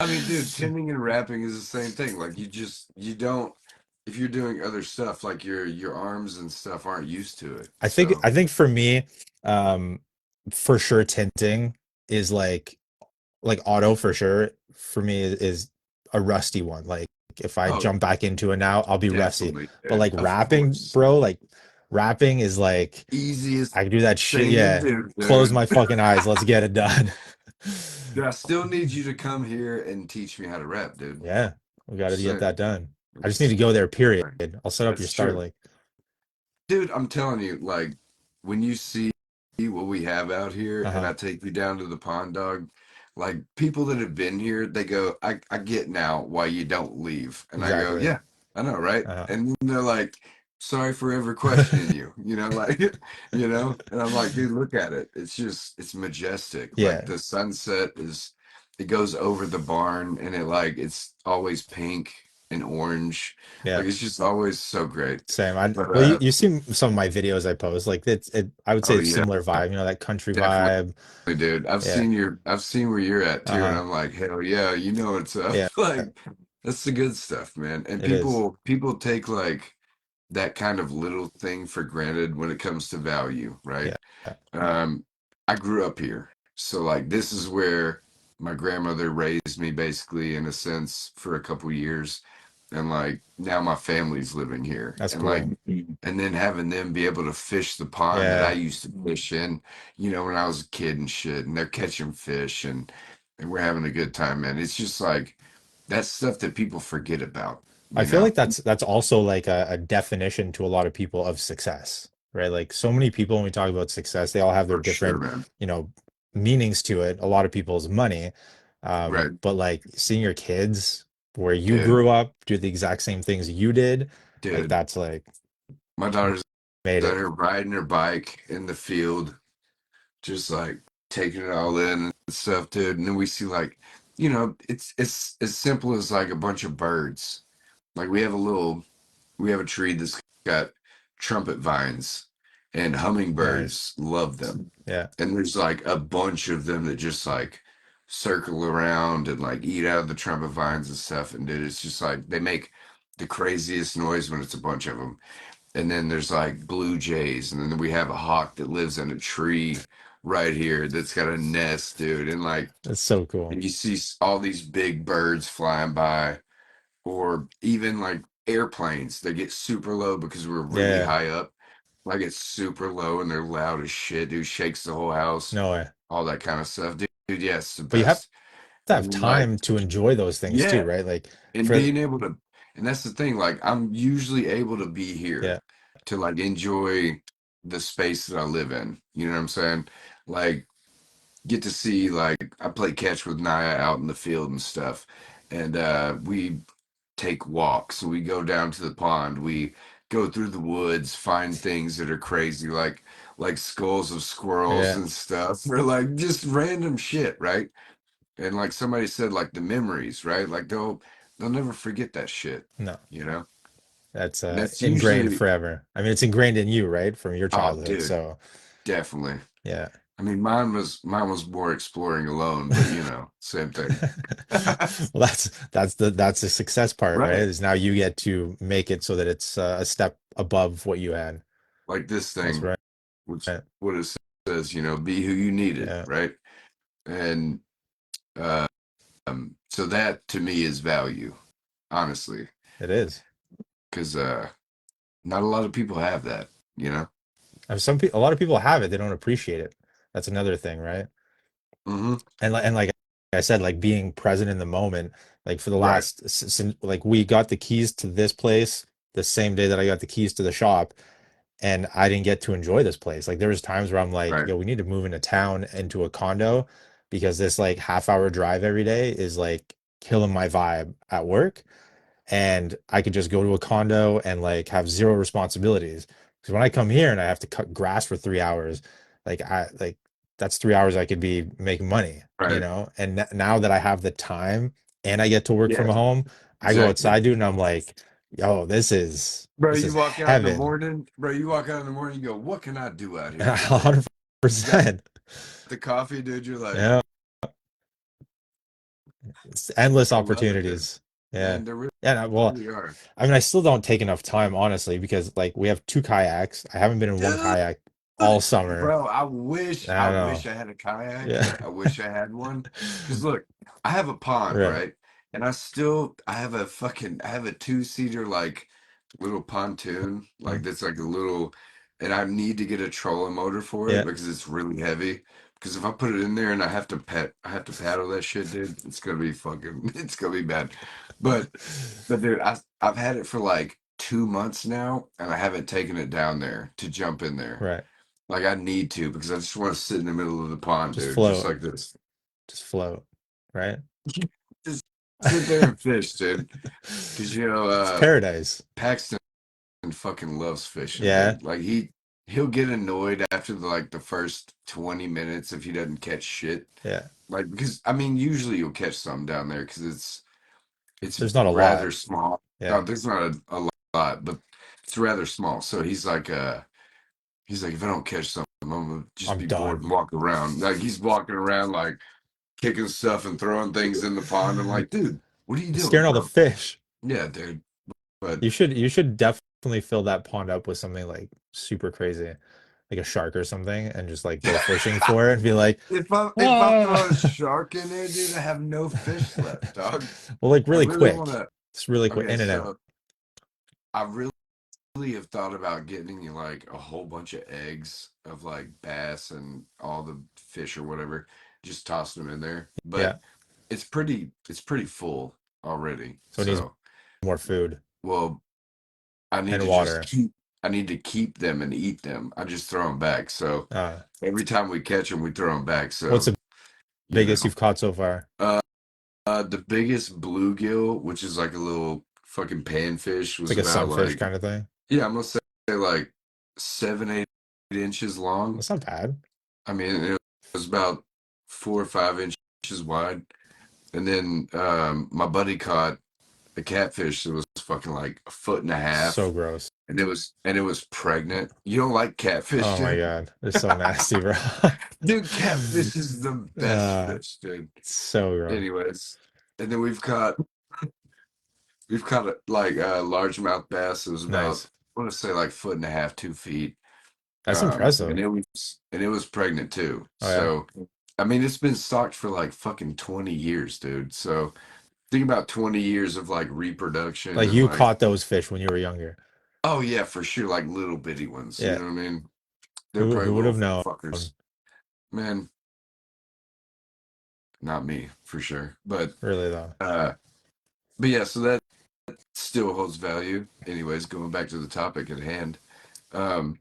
I mean, dude, tending and rapping is the same thing. Like you don't if you're doing other stuff, like your arms and stuff aren't used to it. I think So I think for me, um, for sure tinting is like auto for sure for me is a rusty one. Like if I oh, jump back into it now, I'll be rusty. definitely, But dude. like Of rapping, course. bro, like rapping is like Easiest I can do that shit. thing to Yeah. do, Close dude. my fucking eyes. Let's get it done. Dude, I still need you to come here and teach me how to rap, dude. Yeah. We got to Just get saying. that done. I just need to It's, go there, period. I'll set up your that's true. Starlink. Dude, I'm telling you, like when you see what we have out here and Uh-huh. I take you down to the pond, dog, like people that have been here, they go, I get now why you don't leave. And I go, Exactly. yeah, I know, right? Uh-huh. And then they're like, sorry for ever questioning you, like, and I'm like, dude, look at it. It's majestic. Like Yeah. the sunset it goes over the barn and it's always pink and orange. Yeah. Like it's just always so great. Same. I But well, you see some of my videos I post. Like I would say oh it's yeah, similar vibe, that country definitely, vibe. dude. Yeah. I've seen where you're at too, and Uh-huh. I'm like, hell yeah, you know what's up. Yeah. Like, that's the good stuff, man. And It is. people take like that kind of little thing for granted when it comes to value, right? Yeah. Um, I grew up here, so like this is where my grandmother raised me, basically, in a sense, for a couple years, and like now my family's living here, That's and like, cool. and then having them be able to fish the pond that I Yeah. used to fish in, when I was a kid and shit, and they're catching fish and we're having a good time, man. It's just like that's stuff that people forget about, I you feel know? like that's also like a definition to a lot of people of success, right? Like so many people when we talk about success, they all have their For sure, different, man. you know, meanings to it. A lot of people's money. Right, But like seeing your kids where you dude, grew up do the exact same things you did, like dude. that's like My daughter's made out it. here riding her bike in the field, just like taking it all in and stuff, dude. And then we see like, it's as simple as like a bunch of birds. Like we have a tree that's got trumpet vines, and Nice. hummingbirds love them. Yeah. And there's like a bunch of them that just like circle around and like eat out of the trumpet vines and stuff. And dude, it's just like they make the craziest noise when it's a bunch of them. And then there's like blue jays, and then we have a hawk that lives in a tree right here that's got a nest, dude. And like, That's so cool. and you see all these big birds flying by, or even like airplanes that get super low because we're really Yeah. high up. like it's super low and they're loud as shit, dude. Shakes the whole house, No way. all that kind of stuff, dude. Dude, yeah, it's the But you have best. to And have then like, time to enjoy those things too, yeah, right? Like and for being able to, and that's the thing. Like, I'm usually able to be yeah, here to like enjoy the space that I live in. You know what I'm saying? Like, get to see like I play catch with Naya out in the field and stuff, and we take walks. So we go down to the pond. We go through the woods, find things that are crazy, like skulls of squirrels yeah, and stuff, or like just random shit, right? And like somebody said, like the memories, right? Like they'll never forget that shit, no, you know. that's And that's ingrained usually, forever. I mean, it's ingrained in you, right, from your oh, childhood. dude, So definitely. yeah. I mean, mine was more exploring alone, but you know, same thing. Well, that's the success part, right? Right. Is now you get to make it so that it's a step above what you had. Like this That's thing, right. which what it says, be who you needed, Yeah, right? And uh, so that to me is value, honestly, it is. because not a lot of people have that, you know. And some people, a lot of people have it, they don't appreciate it. That's another thing, right? Hmm. And like I said, like being present in the moment, like for the Right, last since like we got the keys to this place the same day that I got the keys to the shop, and I didn't get to enjoy this place. Like there was times where I'm like, right, yo, we need to move into town into a condo because this like half-hour drive every day is like killing my vibe at work, and I could just go to a condo and like have zero responsibilities. Because when I come here and I have to cut grass for 3 hours, like that's 3 hours I could be making money, right. And now that I have the time and I get to work from Yeah, home, I go exactly. outside, dude, and I'm like, yo, this is Bro, this you is walk out in the heaven. morning, bro. You walk out in the morning, you go, "What can I do out here today?" You got 100%. the coffee, dude. You're like, Yeah, it's endless I love it, dude. opportunities. Yeah. Man, there really, Yeah, well, really are, I mean, I still don't take enough time, honestly, because like we have two kayaks. I haven't been in one dude. kayak all summer. Bro, I I don't know. wish I had a kayak. Yeah. I wish I had one. Cause look, I have a pond, Right. right? And I have a two-seater like little pontoon, like Mm. that's like a little, and I need to get a trolling motor for it Yeah. because it's really heavy. Because if I put it in there and I have to paddle that shit, dude, it's gonna be fucking, it's gonna be bad. But dude, I've had it for like 2 months now, and I haven't taken it down there to jump in there. Right. Like I need to because I just want to sit in the middle of the pond, Just dude, just float. like this. Just float. Right. Just sit there and fish, dude. Because It's paradise. Paxton fucking loves fishing, Yeah. dude. Like he'll get annoyed after the first 20 minutes if he doesn't catch shit. Yeah. Like because I mean usually you'll catch some down there because it's There's not a rather lot. small. Oh, Yeah. there's not a lot, but it's rather small. So he's like if I don't catch something, I'm gonna just I'm be bored done. and walk around. Like he's walking around like kicking stuff and throwing things in the pond. I'm like, dude, what are you doing, Scaring all the bro? fish. Yeah, dude. But You should definitely fill that pond up with something like super crazy, like a shark or something, and just like go fishing for it and be like, if I throw a ah. shark in there, dude, I have no fish left, dog. Well, like I really really want quick. to. It's really quick, Okay, in and out. so I really have thought about getting you like a whole bunch of eggs of like bass and all the fish or whatever, just tossing them in there. But Yeah. it's pretty full already. So it needs So, more food well, I need and to just water. keep them and eat them. I just throw them back. So Uh, every time we catch them, we throw them back. what's So, the you biggest know, you've caught so far? uh, the biggest bluegill, which is like a little fucking panfish, It's was like a about sunfish like, kind of thing. yeah, I'm gonna say like 7, 8 inches long. That's not bad. I mean, it was about 4 or 5 inches wide. And then my buddy caught a catfish that was fucking like a foot and a So half, gross. and it was pregnant. You don't like catfish, Oh my dude? God. It's so nasty, bro. Dude, catfish is the best fish, dude. It's so gross. Anyways, and then we've caught like a largemouth bass that was about Nice. I want to say like foot and a half, 2 feet. That's And impressive. it was pregnant too. Oh yeah. So I mean it's been stocked for like fucking 20 years, dude. So think about 20 years of like reproduction Like and you like caught those fish when you were younger. Oh yeah, for sure, like little bitty ones. You Yeah. know what I mean? They're Who probably would little have known? fuckers. Man, not me for sure. Really though. Uh, but yeah, so that still holds value. Anyways, going back to the topic at hand. Um,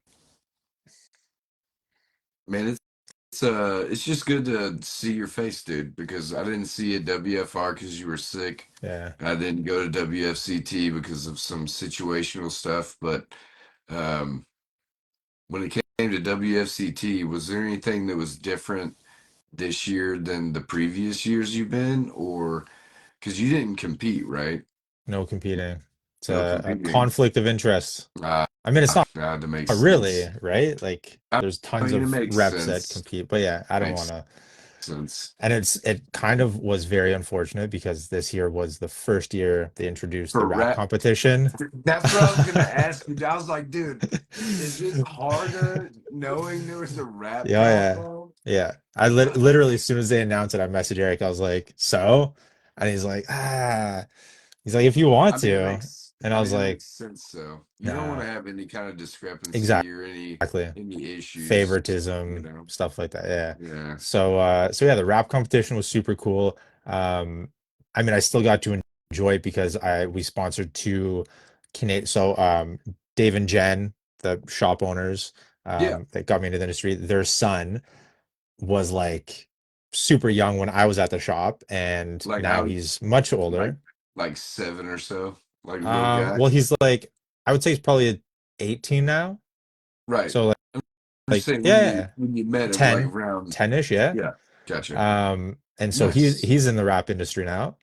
man, it's just good to see your face, dude, because I didn't see you at WFR because you were sick. Yeah. And I didn't go to WFCT because of some situational stuff. But um, when it came to WFCT, was there anything that was different this year than the previous years you've been? Or because you didn't compete, right? No competing. It's No a competing. conflict of interest. Ah, I mean, it's not that makes really, sense. right? Like I there's tons mean, it of makes reps that sense. compete, but yeah, I don't want Makes to. sense. And it kind of was very unfortunate because this year was the first year they introduced the For rap rap, competition. that's what I was gonna ask you. I was like, dude, is it harder knowing there was a rap Yeah, yeah, combo? yeah. I literally, as soon as they announced it, I messaged Eric. I was like, "So," and he's like, "Ah." He's like, "If you want to," and I I was mean, it like, makes sense though. You don't want "Nah, to have any kind of discrepancy or exactly." any issues, you Favoritism, know. stuff like that. Yeah. Yeah. So yeah, the rap competition was super cool. Um, I mean, I still got to enjoy it because I we sponsored two Canadian. So Dave and Jen, the shop owners, Yeah. that got me into the industry, their son was like super young when I was at the shop, and Like now how he's much like older. like seven or so. Like little guy. Well, he's like, I would say he's probably 18 now. Right. So I'm just like saying yeah, yeah, when you met yeah. him like 10, around 10-ish, yeah. yeah. Gotcha. And so Nice. he's in the rap industry now.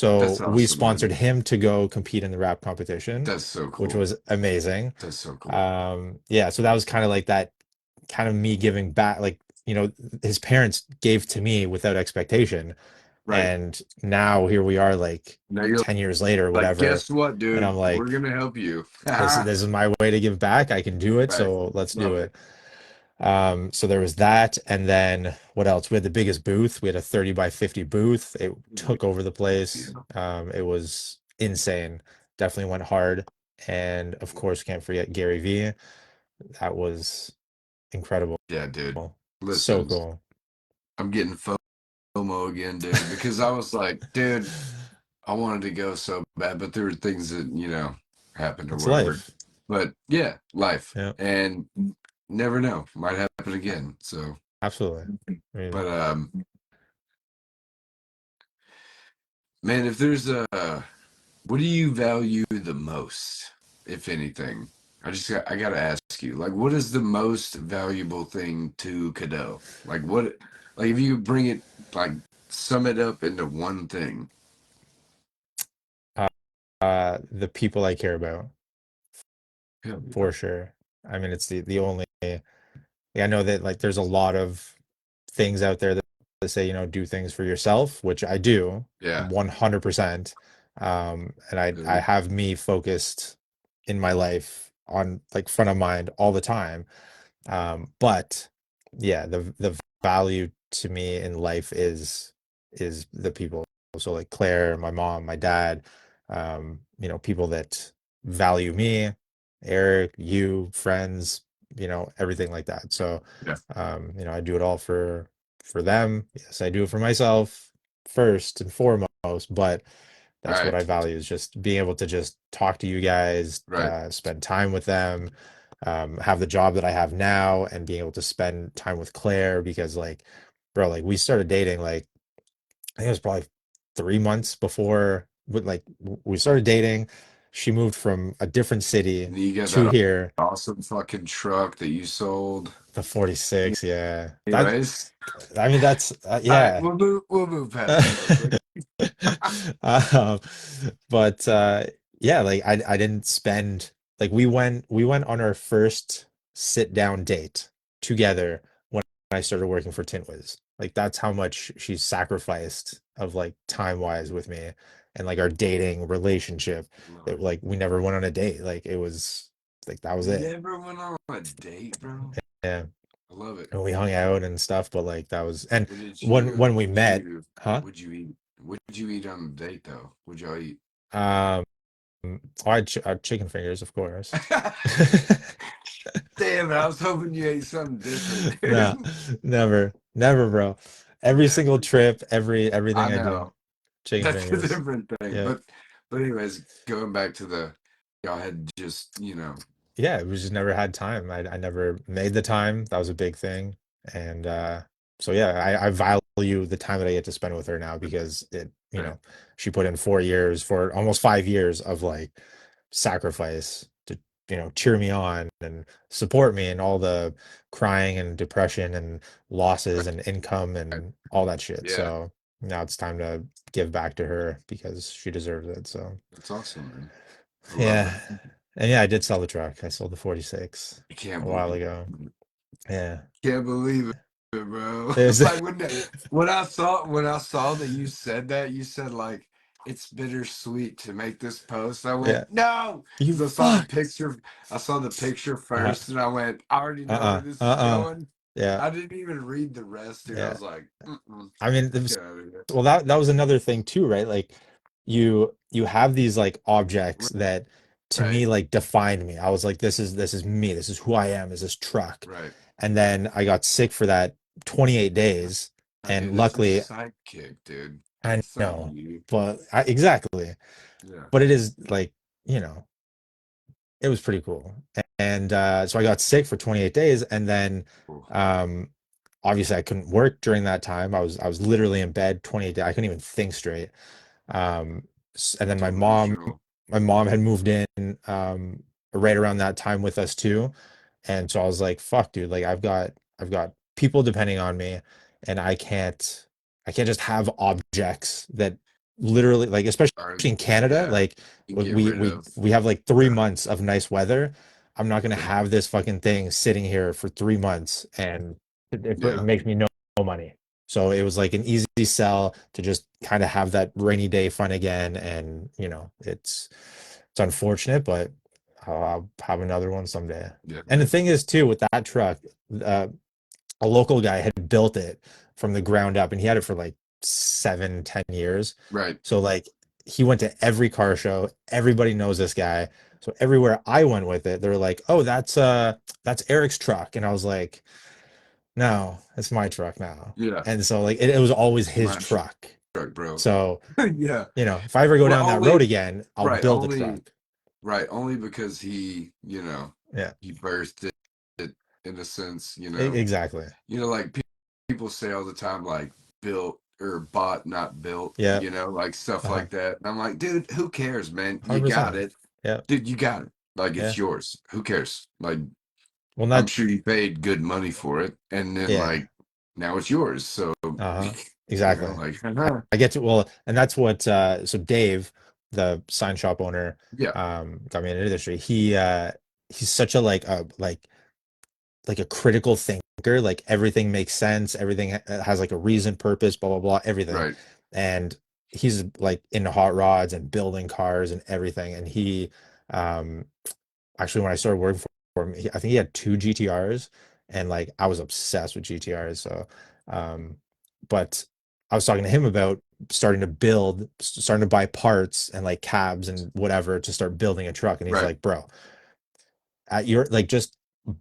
That's So we awesome, sponsored man. him to go compete in the rap competition, That's so which cool. was amazing. That's so cool. Yeah, so that was kind of like that, kind of me giving back, like, his parents gave to me without expectation. Right. And now here we are, like Now you're 10 years later, like, whatever. guess what, And dude? I'm We're like, gonna help you. this is my way to give back. I can do it, Right. so let's do Love it. it. So there was that, and then what else? We had the biggest booth. We had a 30 by 50 booth. It took over the place. Yeah. It was insane. Definitely went hard. And of course, can't forget Gary V. That was incredible. Yeah, dude. So Listen, cool. I'm getting FOMO again, dude, because I was like, dude, I wanted to go so bad, but there were things that, happened or It's whatever. life. But yeah, life. Yeah, And never know. Might happen again. So, absolutely. I but mean, man, if there's what do you value the most, if anything? I gotta ask you, like, what is the most valuable thing to Kado? Like what like if you bring it like sum it up into one thing. uh, the people I care about, Hell yeah. for sure. I mean, it's the only. Yeah, I know that like there's a lot of things out there that say, do things for yourself, which I do Yeah. 100%. And I Dude. have me focused in my life on like front of mind all the time. But yeah, the value to me in life is the people. So like Claire, my mom, my dad, people that value me, Eric, you, friends, everything like that. So, Yeah. I do it all for them. Yes, I do it for myself first and foremost, but that's what I Right. value, is just being able to just talk to you guys, Right. spend time with them, have the job that I have now, and being able to spend time with Claire because, like, bro, like we started dating, like, I think it was probably 3 months before, like we started dating. She moved from a different city And you got to that here, awesome fucking truck that you sold. the 46. Yeah. Anyways. I mean, that's, All right, yeah. we'll move past that real quick. Um, but yeah, like I didn't spend, like we went on our first sit down date together when I started working for Tintwiz. Like that's how much she's sacrificed of like time wise with me, and like our dating relationship, Love that it. like we never went on a date. Like it was like that was it. Never went on a date, bro. Yeah. I love it. And we hung out and stuff, but like that was, and What did when you we met, huh? would you eat? What did you eat on the date though? What'd y'all eat? Um I had chicken fingers, of course. Damn it, I was hoping you ate something different, No, dude. never, never, bro. Every Yeah, single trip, everything I I do, know. chicken That's a fingers. different thing. Yeah. But anyways, going back to the y'all had just, Yeah, we just never had time. I never made the time. That was a big thing. And so yeah, I value the time that I get to spend with her now because right, she put in 4 years, for almost 5 years of like sacrifice to, cheer me on and support me and all the crying and depression and losses and income right. and all that shit. Yeah, So now it's time to give back to her because she deserves it. So that's awesome, man. I love yeah. it. And yeah, I did sell the truck. I sold the 46 I can't a while believe ago. it. Yeah. Can't believe it, bro. There's Like when I saw that you said that, you said like it's bittersweet to make this post. I yeah. went, no, You because I saw the fucked. picture. I saw the picture Uh-huh. first, and I went, I already know where Uh-uh. this is Uh-uh. going. Yeah. I didn't even read the rest, dude. I Yeah. was like, mm-mm, I mean, it was, get out of here. well, that was another thing too, right? Like you have these like objects that to Right, me like defined me. I was like, this is me. This is who I am, is this truck. right. And then I got sick for that 28 days. And Dude, that's your luckily, sidekick, dude. I It's not know, you. but exactly. Yeah. But it is like, you know, it was pretty cool. And so I got sick for 28 days and then Cool. um obviously I couldn't work during that time. I was literally in bed 28 days. I couldn't even think straight. And then Delusional. my mom had moved in right around that time with us too. And so I was like, fuck, dude, like I've got people depending on me and I can't just have objects that literally like especially Or in Canada, yeah, like you get we rid we of. we have like three Yeah. months of nice weather. I'm not gonna Yeah. have this fucking thing sitting here for 3 months and it Yeah. makes me no money. So it was like an easy sell to just kind of have that rainy day fun again. And it's unfortunate, but I'll have another one someday. Yeah, And the man. thing is too, with that truck, uh, a local guy had built it from the ground up and he had it for like 7, 10 years. Right. So like he went to every car show. Everybody knows this guy. So everywhere I went with it, they were like, "Oh, that's Eric's truck." And I was like, "No, it's my truck now." Yeah. And so like it was always It's his my truck. truck, bro. So, Yeah. if I ever go Well, down that road only again, I'll right, build a only truck. right, only because Yeah, he birthed it in a sense, exactly. like people say all the time, like built or bought, not built, Yeah. like stuff Uh-huh. like that. And I'm like, dude, who cares, man? You got 100%. it. Yeah. Dude, you got it. Like Yeah. it's yours. Who cares? Like Well, I'm that sure you paid good money for it, and then yeah. like now it's yours. So Uh-huh. Exactly. like I get to, well, and that's what so Dave, the sign shop owner, yeah, got me into the industry. He's such a like a critical thinker. Like everything makes sense, everything has like a reason, purpose, blah blah blah, everything. right, And he's like into hot rods and building cars and everything. And he um actually when I started working for him, I think he had two GTRs and like I was obsessed with GTRs. So um but I was talking to him about starting to buy parts and like cabs and whatever to start building a truck. And he's right, like, bro, at your like just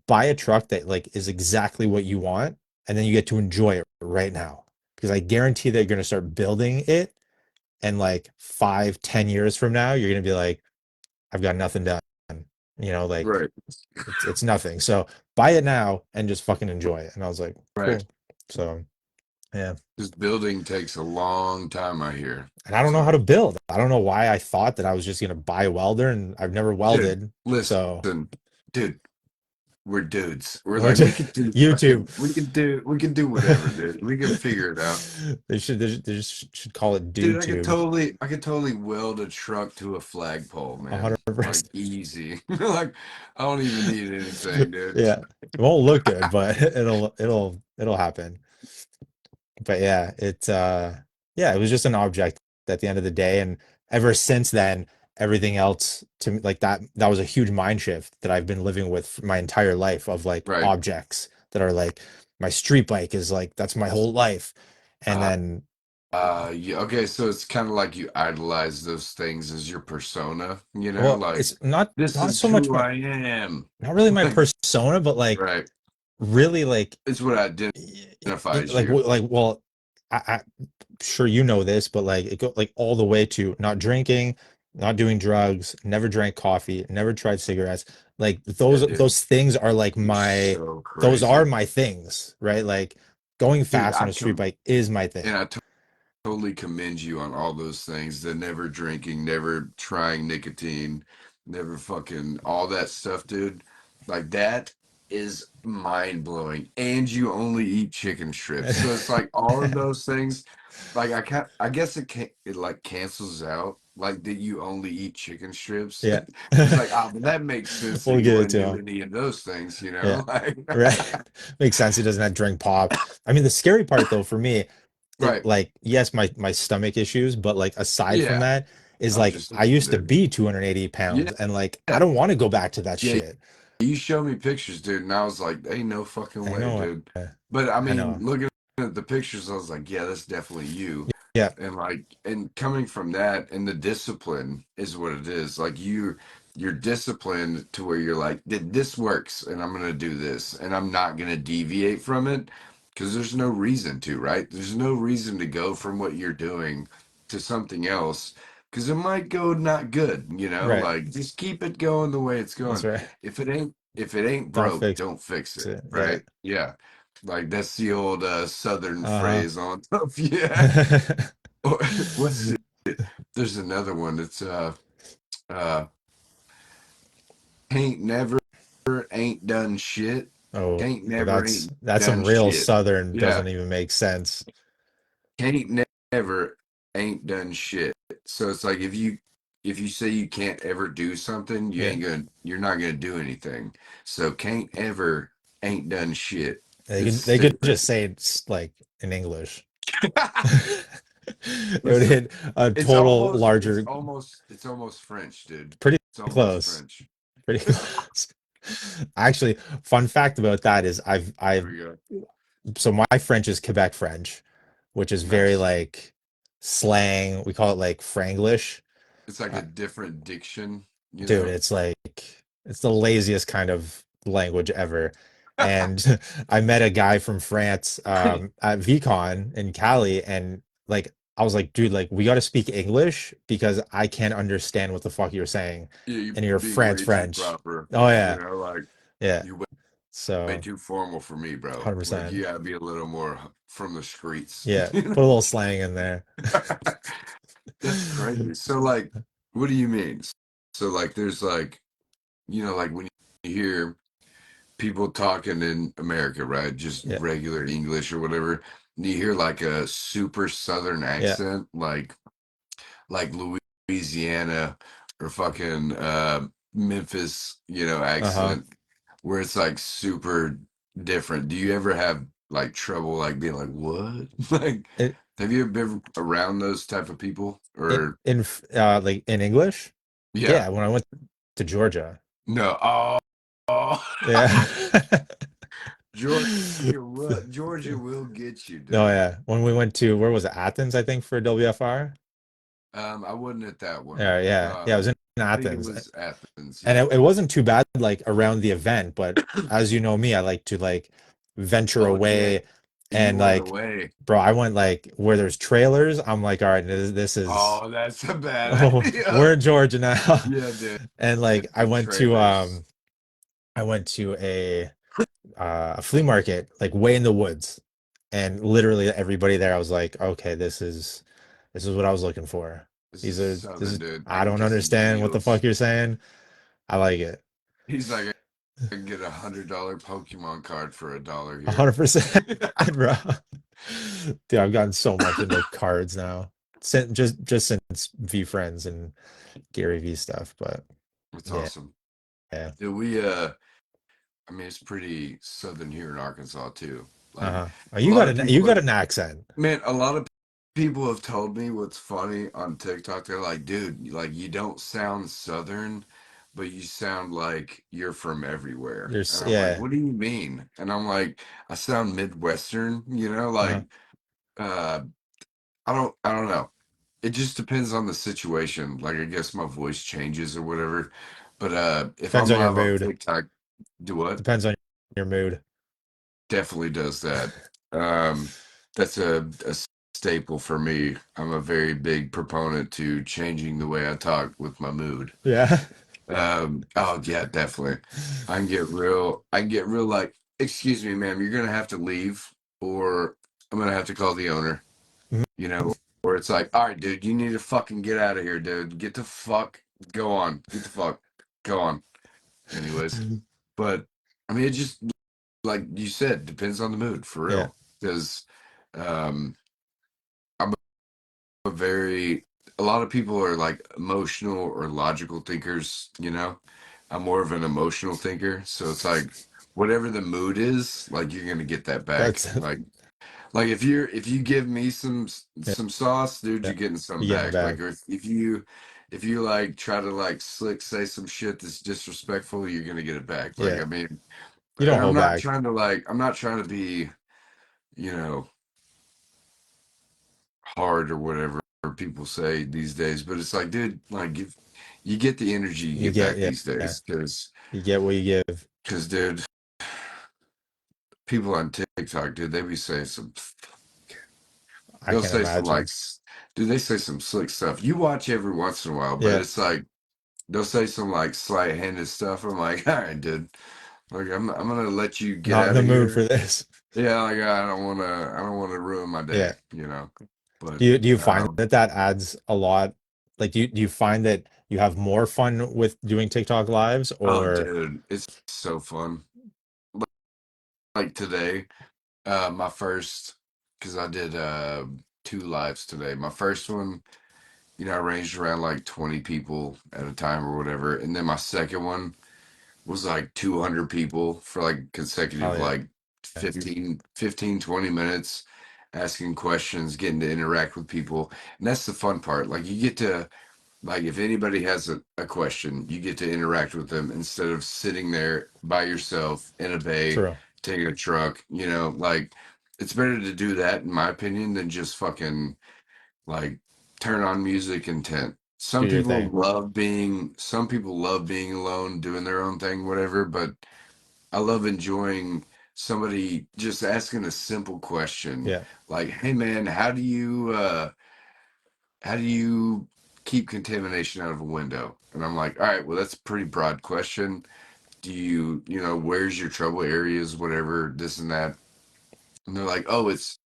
buy a truck that like is exactly what you want and then you get to enjoy it right now. Because I guarantee that you're gonna start building it and like 5, 10 years from now, you're gonna be like, I've got nothing done. Like right, it's nothing. So buy it now and just fucking enjoy it. And I was like, right. cool. So yeah. This building takes a long time, I hear. And I don't know how So, to build. I don't know why I thought that I was just gonna buy a welder and I've never dude, welded. So listen, dude, we're dudes. We're or like to we could do YouTube. fucking, we can do whatever, dude. We can figure it out. They just should call it Dude, dude I could tube. totally, I could totally weld a truck to a flagpole, man. Like 100%. easy. Like I don't even need anything, dude. Yeah. It won't look good, but it'll happen. But yeah, yeah, it was just an object at the end of the day. And ever since then, everything else to me like that was a huge mind shift that I've been living with for my entire life of like Right. objects that are like my street bike is like that's my whole life. And I, then yeah, okay, so it's kind of like you idolize those things as your persona, Well, like it's not this not is so much who my I am. not really my Like, persona, but like right. really like It's what identifies you. like well, I'm sure you know this, but like it go like all the way to not drinking, not doing drugs, never drank coffee, never tried cigarettes. Like Yeah, those things are like you're my so those are crazy. my things, right? Like going Dude, fast on a street bike is my thing. I totally commend you on all those things, the never drinking, never trying nicotine, never fucking all that stuff, dude. Like that is mind blowing. And you only eat chicken strips. So it's like all of those things, like I guess it like cancels out like that you only eat chicken strips. Yeah. It's like, ah, but that makes sense that We'll he give it wouldn't to do him. any of those things, Yeah. Like Right. Makes sense. He doesn't have to drink pop. I mean, the scary part though for me, it right. like yes, my stomach issues, but like aside from Yeah. that, is I'm like just I saying, used to dude. be 280 pounds Yeah. and like I don't want to go back to that Yeah. shit. You showed me pictures, dude, and I was like, ain't no fucking I way, know. dude. But I I mean, know. looking at the pictures, I was like, yeah, that's definitely you. Yeah. And like, and coming from that, and the discipline is what it is. Like you're disciplined to where you're like, this works, and I'm gonna do this, and I'm not gonna deviate from it because there's no reason to, right? There's no reason to go from what you're doing to something else because it might go not good, Right. like just keep it going the way it's That's going. right. If it ain't Don't broke, fix don't fix it, it. Yeah. right? Yeah. Like that's the old southern Uh-huh. phrase on top. Yeah. Or what's it? There's another one. It's uh ain't never ain't done shit. Oh, Can't never that's ain't some done real shit. Southern Yeah. doesn't even make sense. Can't never ain't done shit. So it's like if you say you can't ever do something, Yeah. you're not gonna do anything. So can't ever ain't done shit. They It's could they could stupid. just say it's like in English. It would Listen, hit a it's total almost it's larger, almost it's almost French, dude. pretty It's almost close. French. Pretty close. Actually, fun fact about that is There I've we go. so my French is Quebec French, which is very Nice. like slang. We call it like Franglish. It's like a Uh, different diction, you dude, know? it's like it's the laziest kind of language ever. And I met a guy from France at VCon in Cali, and like I was like, dude, like we got to speak English because I can't understand what the fuck you're saying, Yeah, you're and you're being France way too French. proper. Oh yeah, Like yeah. you way So too formal for me, bro. Like 100%. you gotta be a little more from the streets. Yeah, put a little slang in there. That's crazy. So like, what do you mean? So like there's like, like when you hear people talking in America, right? Just Yeah, regular English or whatever, and you hear like a super southern yeah. accent, like Louisiana or fucking Memphis, Uh-huh. accent where it's like super different. Do you ever have like trouble like being like, what? Like, It, have you ever been around those type of people? Or like in English? yeah, Yeah, when I went to Georgia. no. Oh. Yeah. Georgia Georgia will get you, No, dude. yeah. When we went to where was it? Athens, I think, for WFR. I wasn't at that one. Yeah, yeah. Yeah, it was in I think it Athens. was Athens, And yeah. it wasn't too bad like around the event, but as you know me, I like to like venture Oh yeah, away you and went like away. bro, I went like where there's trailers. I'm like, all right, this is Oh, that's a bad oh, we're idea. in Georgia now. Yeah, dude. And like Trailers. I went to a flea market like way in the woods, and literally everybody there I was like, okay, this is what I was looking for. This These is are this Southern, is dude. I I can don't get some understand what the deals. fuck you're saying. I like it. He's like, I can get $100 Pokemon card for $1 here. 100%, bro. Dude, I've gotten so much into cards now. Just since V Friends and Gary V stuff, but It's yeah, awesome. yeah. Dude, I mean, it's pretty Southern here in Arkansas too. Like Uh-huh. Oh, a lot of you people got have an accent. Man, a lot of people have told me what's funny on TikTok. They're like, dude, like you don't sound Southern, but you sound like you're from everywhere. And I'm like, Yeah. what do you mean? And I'm like, I sound Midwestern, Uh-huh. uh I don't know. It just depends on the situation. Like I guess my voice changes or whatever. But if Depends I'm on your live on mood. TikTok, do what? Depends on your mood. Definitely does that. That's a staple for me. I'm a very big proponent to changing the way I talk with my mood. Yeah. Oh yeah, definitely. I can get real like, excuse me, ma'am, you're gonna have to leave, or I'm gonna have to call the owner, you know, or it's like, all right, dude, you need to fucking get out of here, dude. Get the fuck, go on, get the fuck, go on. Anyways, but I mean, it just like you said, depends on the mood for Yeah. real. Because um, I'm a very, a lot of people are like emotional or logical thinkers, you know. I'm more of an emotional thinker, so it's like whatever the mood is, like you're gonna get that back. That's Like if you give me yeah. some sauce, dude, Yeah. you're getting some You get in the back. bag. Like if you like try to like slick say some shit that's disrespectful, you're gonna get it back. Like Yeah. I mean, You and don't hold back. I'm not trying to be, you know, hard or whatever people say these days, but it's like, dude, like if you get the energy you You get get back yeah. these Yeah. days, You get what you give. dude, people on TikTok, dude, they be saying some, I they'll can say some like, imagine. dude, they say some slick stuff. You watch every once in a while, but Yeah. it's like they'll say some like slight-handed stuff. I'm like, all right, dude, like I'm gonna let you get Not in out the of mood for here. this. Yeah, like I don't wanna ruin my day, Yeah. you know. But Do you find um, that that adds a lot? Like, do you find that you have more fun with doing TikTok lives, oh, or dude, it's so fun. Like today, my first, because I did two lives today. My first one, I ranged around like 20 people at a time or whatever, and then my second one was like 200 people for like oh consecutive yeah, like 20 minutes asking questions, getting to interact with people. And that's the fun part. Like you get to, like, if anybody has a question, you get to interact with them instead of sitting there by yourself in a bay, true. taking a truck, like it's better to do that, in my opinion, than just fucking like turn on music intent. Do your thing. Some people love being alone, doing their own thing, whatever, but I love enjoying somebody just asking a simple question Yeah. like, hey man, how do you keep contamination out of a window? And I'm like, all right, well, that's a pretty broad question. Where's your trouble areas, whatever, this and that. And they're like, oh, it's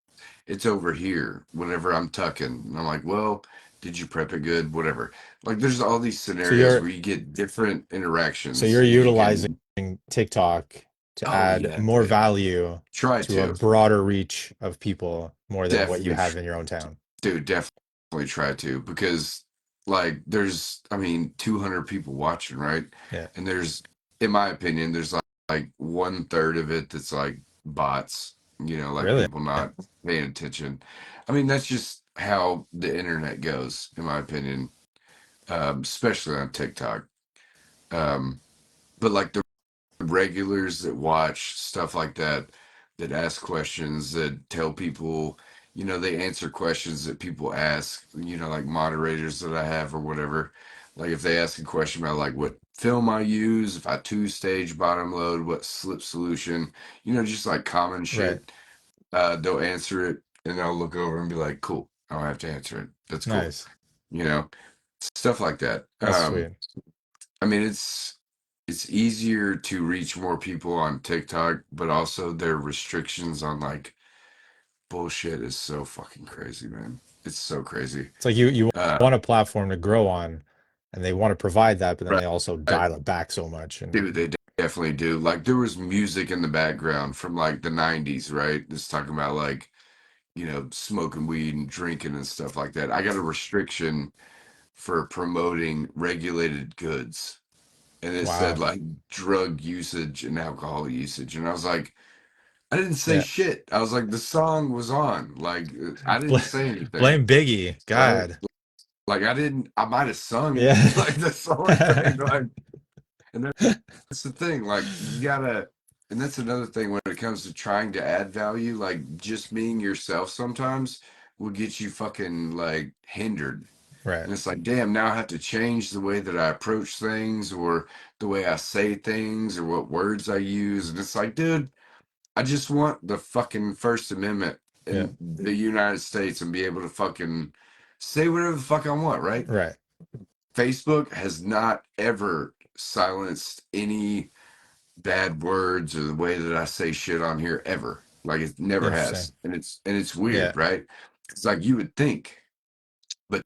over here whenever I'm tucking. And I'm like, well, did you prep it good? Whatever. Like there's all these So scenarios you're where you get different so interactions you're and you utilizing can, TikTok to oh add yeah, more value try to a to. broader reach of people more than what you Definitely, have in your own town. dude, definitely try to, because like there's, I mean, 200 people watching, right? Yeah. And there's, in my opinion, there's like one third of it that's like bots, like Really? people not paying attention. I mean, that's just how the internet goes, in my opinion, especially on TikTok. Um, but like the regulars that watch stuff like that, that ask questions, that tell people, they answer questions that people ask, like moderators that I have or whatever. Like if they ask a question about like what film I use, if I two stage bottom load, what slip solution, just like common Right. shit, they'll answer it and I'll look over and be like, cool, I don't have to answer it. That's cool. Nice. You know, stuff like that. That's sweet. I mean, it's easier to reach more people on TikTok, but also their restrictions on like bullshit is so fucking crazy, man. It's so crazy. It's like you Uh, want a platform to grow on, and they want to provide that, but then right. they also dial it back so much. And Dude, they definitely do. Like there was music in the background from like the 90s, right? It's talking about like, smoking weed and drinking and stuff like that. I got a restriction for promoting regulated goods. And it said wow. like drug usage and alcohol usage. And I was like, I didn't say Yeah. shit. I was like, the song was on. Like, I Bl didn't say anything. Blame Biggie. Right? God. Like, I might have sung it. Yeah. Like, that's the only thing. Like, and that's the thing. Like, you gotta, and that's another thing when it comes to trying to add value, like, just being yourself sometimes will get you fucking like hindered. Right. And it's like, damn, now I have to change the way that I approach things or the way I say things or what words I use. And it's like, dude, I just want the fucking First Amendment Yeah. in the United States and be able to fucking say whatever the fuck I want, right? Right. Facebook has not ever silenced any bad words or the way that I say shit on here ever. Like it never Interesting. has. And it's Yeah. weird, right? It's like you would think, but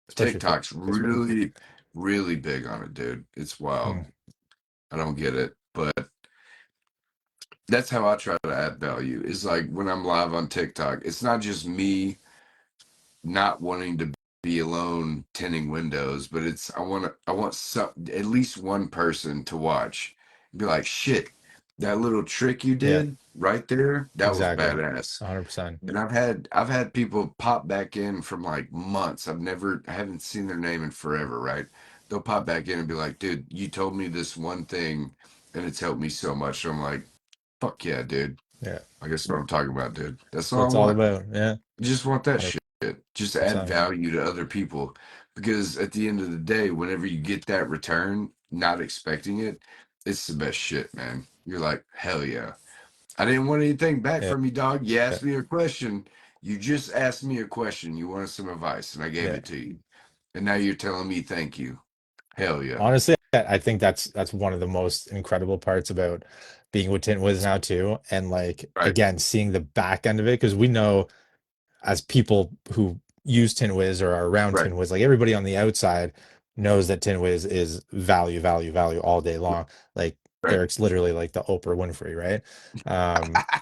Especially TikTok's Facebook. really, really big on it, dude. It's wild. Hmm. I don't get it. But that's how I try to add value. Is like when I'm live on TikTok, it's not just me not wanting to be alone tinting windows, but it's I want some at least one person to watch and be like, shit, that little trick you Yeah. did right there, that was Exactly. badass. 100%. And I've had people pop back in from like months. I haven't seen their name in forever, right? They'll pop back in and be like, dude, you told me this one thing and it's helped me so much. So I'm like, fuck yeah, dude. Yeah. I guess what I'm talking about, dude. That's That's all what I it's all want. about. Yeah. I just want that shit. 100%. Just add value to other people. Because at the end of the day, whenever you get that return, not expecting it, it's the best shit, man. You're like, hell yeah. I didn't want anything back Yeah. from you, dog. You Yeah. asked me a question. You just asked me a question. You wanted some advice, and I gave Yeah. it to you. And now you're telling me thank you. Hell yeah. Honestly, I think that's one of the most incredible parts about being with Tint Wiz now too. And like Right, again, seeing the back end of it, because we know as people who use TinWiz or are around right, TinWiz, like everybody on the outside knows that TinWiz is value, value, value all day long. Like right. Eric's literally like the Oprah Winfrey, right?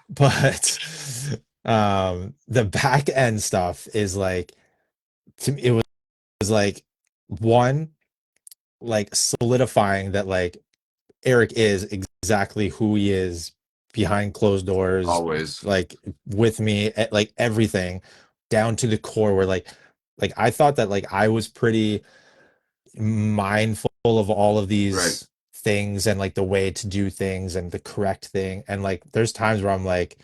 But the back end stuff is like to me, it was like one, like solidifying that like Eric is exactly who he is behind closed doors, Always. like with me, like everything down to the core where like I thought that like I was pretty mindful of all of Right, these things and like the way to do things and the correct thing. And like there's times where I'm like,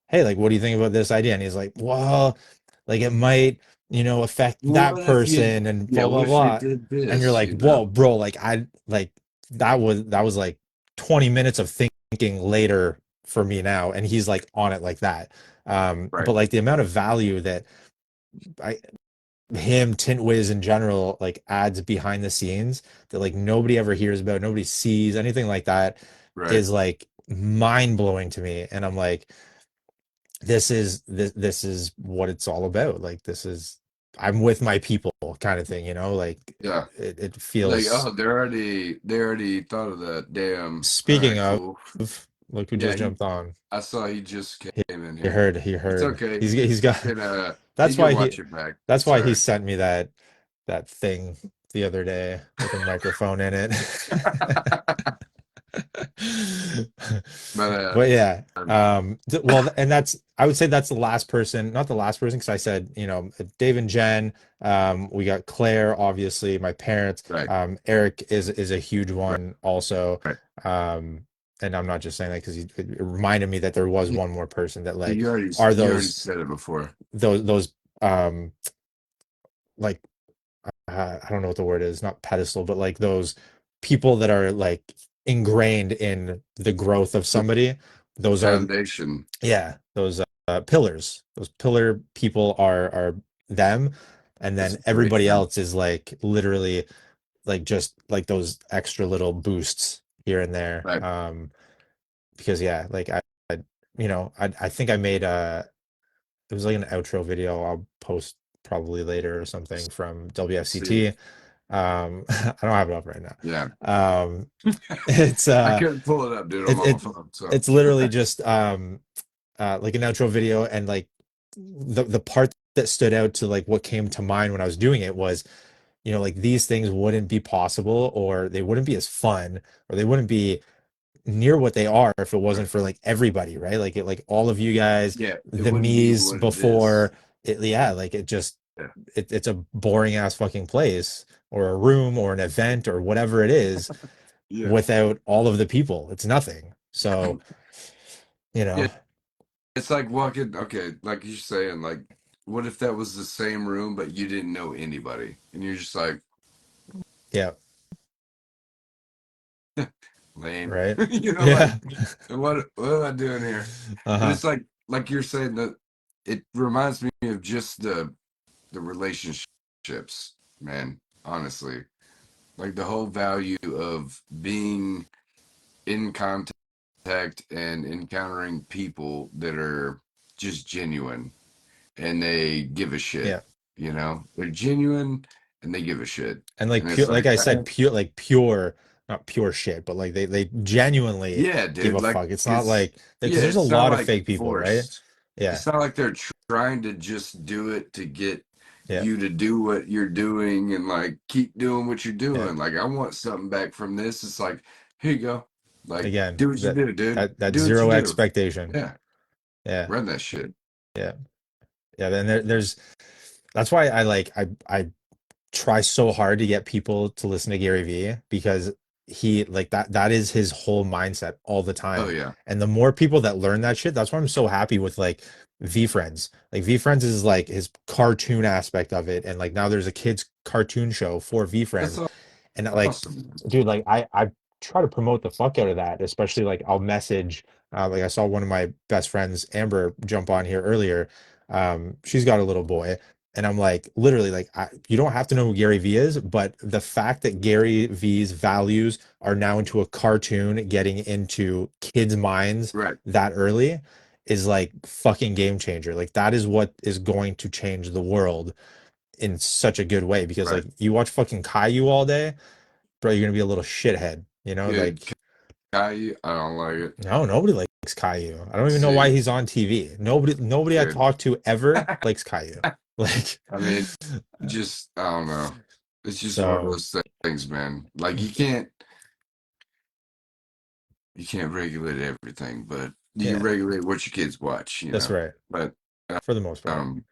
hey, like what do you think about this idea? And he's like, well, like it might, affect that what if you, person and yeah, blah what blah if you blah. did And you're this, like, you whoa, know? bro, like I like that was like 20 minutes of thinking later for me now. And he's like on it like that. Right, But like the amount of value that I him, Tint Wiz in general, like adds behind the scenes that like nobody ever hears about, nobody sees, anything like that right. is like mind blowing to me. And I'm like, this is what it's all about. Like this is I'm with my people kind of thing, like Yeah. it Like, feels. oh, they already thought of that. Damn. All Speaking right, of, cool. look who Yeah, just jumped on. I saw he just He, came in he here. heard, he It's heard. okay. He's He got can he that's can why he watch it back. that's It's why all he right. sent me that thing the other day with a microphone in it. But But yeah, um, well, and that's I would say that's the last person, not the last person, because I said, Dave and Jen, we got Claire, obviously, my parents, right, Eric is a huge right, one also. right. Um, and I'm not just saying that because it reminded me that there was You, one more person that like you already are you already those said it before. those um like I don't know what the word is, not pedestal, but like those people that are like ingrained in the growth of The somebody. Those are, foundation. yeah, those pillars. Those pillar people are them, and That's then great, everybody man. else is like literally like just like those extra little boosts here and there. Right. Because yeah, like I think I made it was like an outro video I'll post probably later or something from See, WFCT. I don't have it up right now. yeah. It's I couldn't pull it up, dude. I'm it, on my it phone. So it's literally just like an outro video, and like the part that stood out to like what came to mind when I was doing it was, like these things wouldn't be possible, or they wouldn't be as fun, or they wouldn't be near what they are if it right. wasn't for like everybody, right? Like all of you guys, Yeah, it the wouldn't be me's what it is. before it, yeah, like it just Yeah. it's a boring ass fucking place or a room or an event or whatever it is Yeah. without all of the people. It's nothing. So, you Yeah. know, It's like walking, okay, like you're saying, like what if that was the same room, but you didn't know anybody, and you're just like Yeah. lame, Right. you know, like Yeah. what am I doing here? But Uh-huh. it's like you're saying that it reminds me of just the relationships, man. Honestly, like the whole value of being in contact and encountering people that are just genuine and they give a shit. Yeah. You know, they're genuine and they give a shit, And like and it's pure, like like, I said, pure, not pure shit, but like they genuinely yeah, give dude, a like fuck. It's not it's like yeah, because there's a it's not lot of like fake people, right? forced. Yeah. It's not like they're trying to just do it to get Yeah. you to do what you're doing and like keep doing what you're Yeah. doing. Like I want something back from this. It's like, here you go. Like Again, do what you do, dude. that Do what you zero do. expectation. Yeah, Yeah. run that shit. Yeah. Yeah. Then there's that's why I try so hard to get people to listen to Gary Vee because he like that is his whole mindset all the Oh time. yeah, And the more people that learn that shit, that's why I'm so happy with like V Friends. Like V Friends is like his cartoon aspect of it. And like now there's a kids cartoon show for V that's Friends. And like, awesome. dude, like I try to promote the fuck out of that, especially like I'll message like I saw one of my best friends, Amber, jump on here earlier. She's got a little boy, and I'm like, literally, like, you don't have to know who Gary Vee is, but the fact that Gary Vee's values are now into a cartoon getting into kids' minds Right. that early is like fucking game changer. Like that is what is going to change the world in such a good way because Right. like you watch fucking Caillou all day, bro, you're gonna be a little shithead, you know? Dude, Like, Kai, I don't like it. no, nobody likes Caillou. I don't even know why See, he's on TV. Nobody I dude. talk to ever likes Caillou. Like, I mean, just I don't know. It's just one of so those things, man. Like you can't regulate everything, but you can yeah, regulate what your kids watch, you that's know. right But for the most part. um,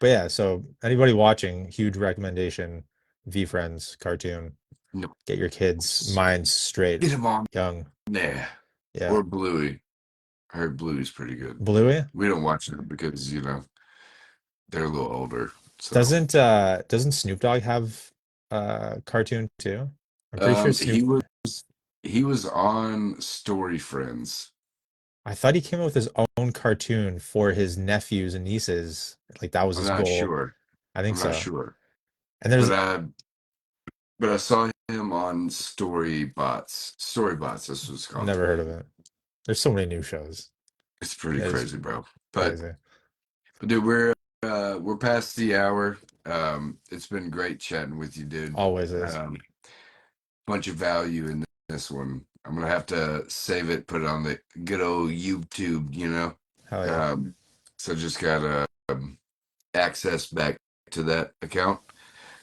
But yeah, so anybody watching, huge recommendation, V Friends cartoon. no, Get your kids' minds straight, get him on young. there Yeah. or Bluey. I heard Bluey's pretty good. Bluey? We don't watch it because they're a little older. So Doesn't Snoop Dogg have cartoon too? I'm pretty sure he Snoop was on Story Friends. I thought he came up with his own cartoon for his nephews and nieces. Like that was I'm his not goal. sure. I think I'm not so. sure. And But there's I saw him on Storybots. Storybots, that's what it's called. never heard of it. There's so many new shows. It's pretty It's crazy, bro. But crazy. dude, we're past the hour. It's been great chatting with you, dude. Always is. Um, bunch of value in this one. I'm gonna have to save it, put it on the good old YouTube, Hell yeah. Um, so just gotta access back to that account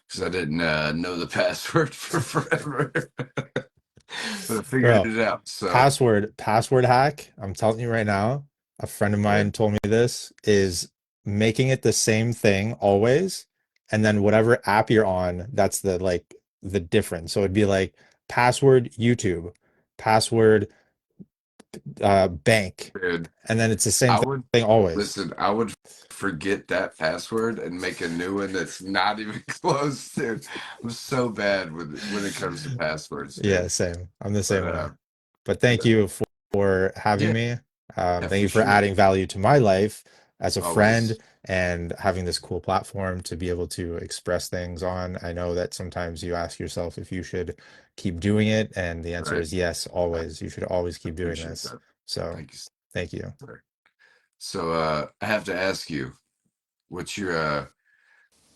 because I didn't know the password for forever, but I figured Bro, it out. So password hack. I'm telling you right now, a friend of yeah, mine told me this is making it the same thing always, and then whatever app you're on, that's the difference. So it'd be like password YouTube, password bank, dude, and then it's the same I would thing always. listen. I would forget that password and make a new one that's not even close, dude. I'm so bad with when it comes to passwords, Yeah, dude. same. I'm the But same way. But thank you for having yeah, me. yeah, Thank for you for sure. adding value to my life as a friend Always. and having this cool platform to be able to express things on. I know that sometimes you ask yourself if you should keep doing it, and the answer Right. is yes, I always. You should always keep doing appreciate this. that. So Thank you, thank you. sir. So I have to ask you, what's your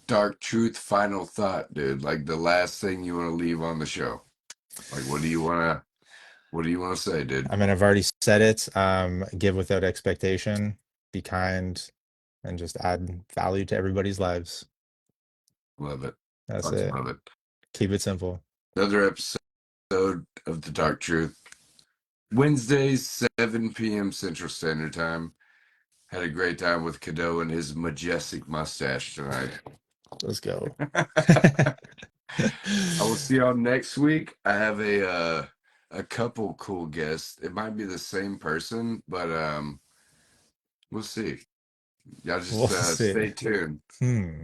dark truth final thought, dude? Like the last thing you want to leave on the show? Like what do you want to say, dude? I mean, I've already said it. Give without expectation, be kind, and just add value to everybody's lives. Love it. That's Fucking it. love it. Keep it simple. Another episode of The Dark Truth. Wednesdays, 7 p.m. Central Standard Time. Had a great time with Kado and his majestic mustache tonight. Let's go. I will see y'all next week. I have a couple cool guests. It might be the same person, but we'll see. Y'all We'll just see. stay tuned. Hmm.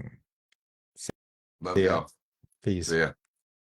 Love See ya. y'all. Peace. See ya.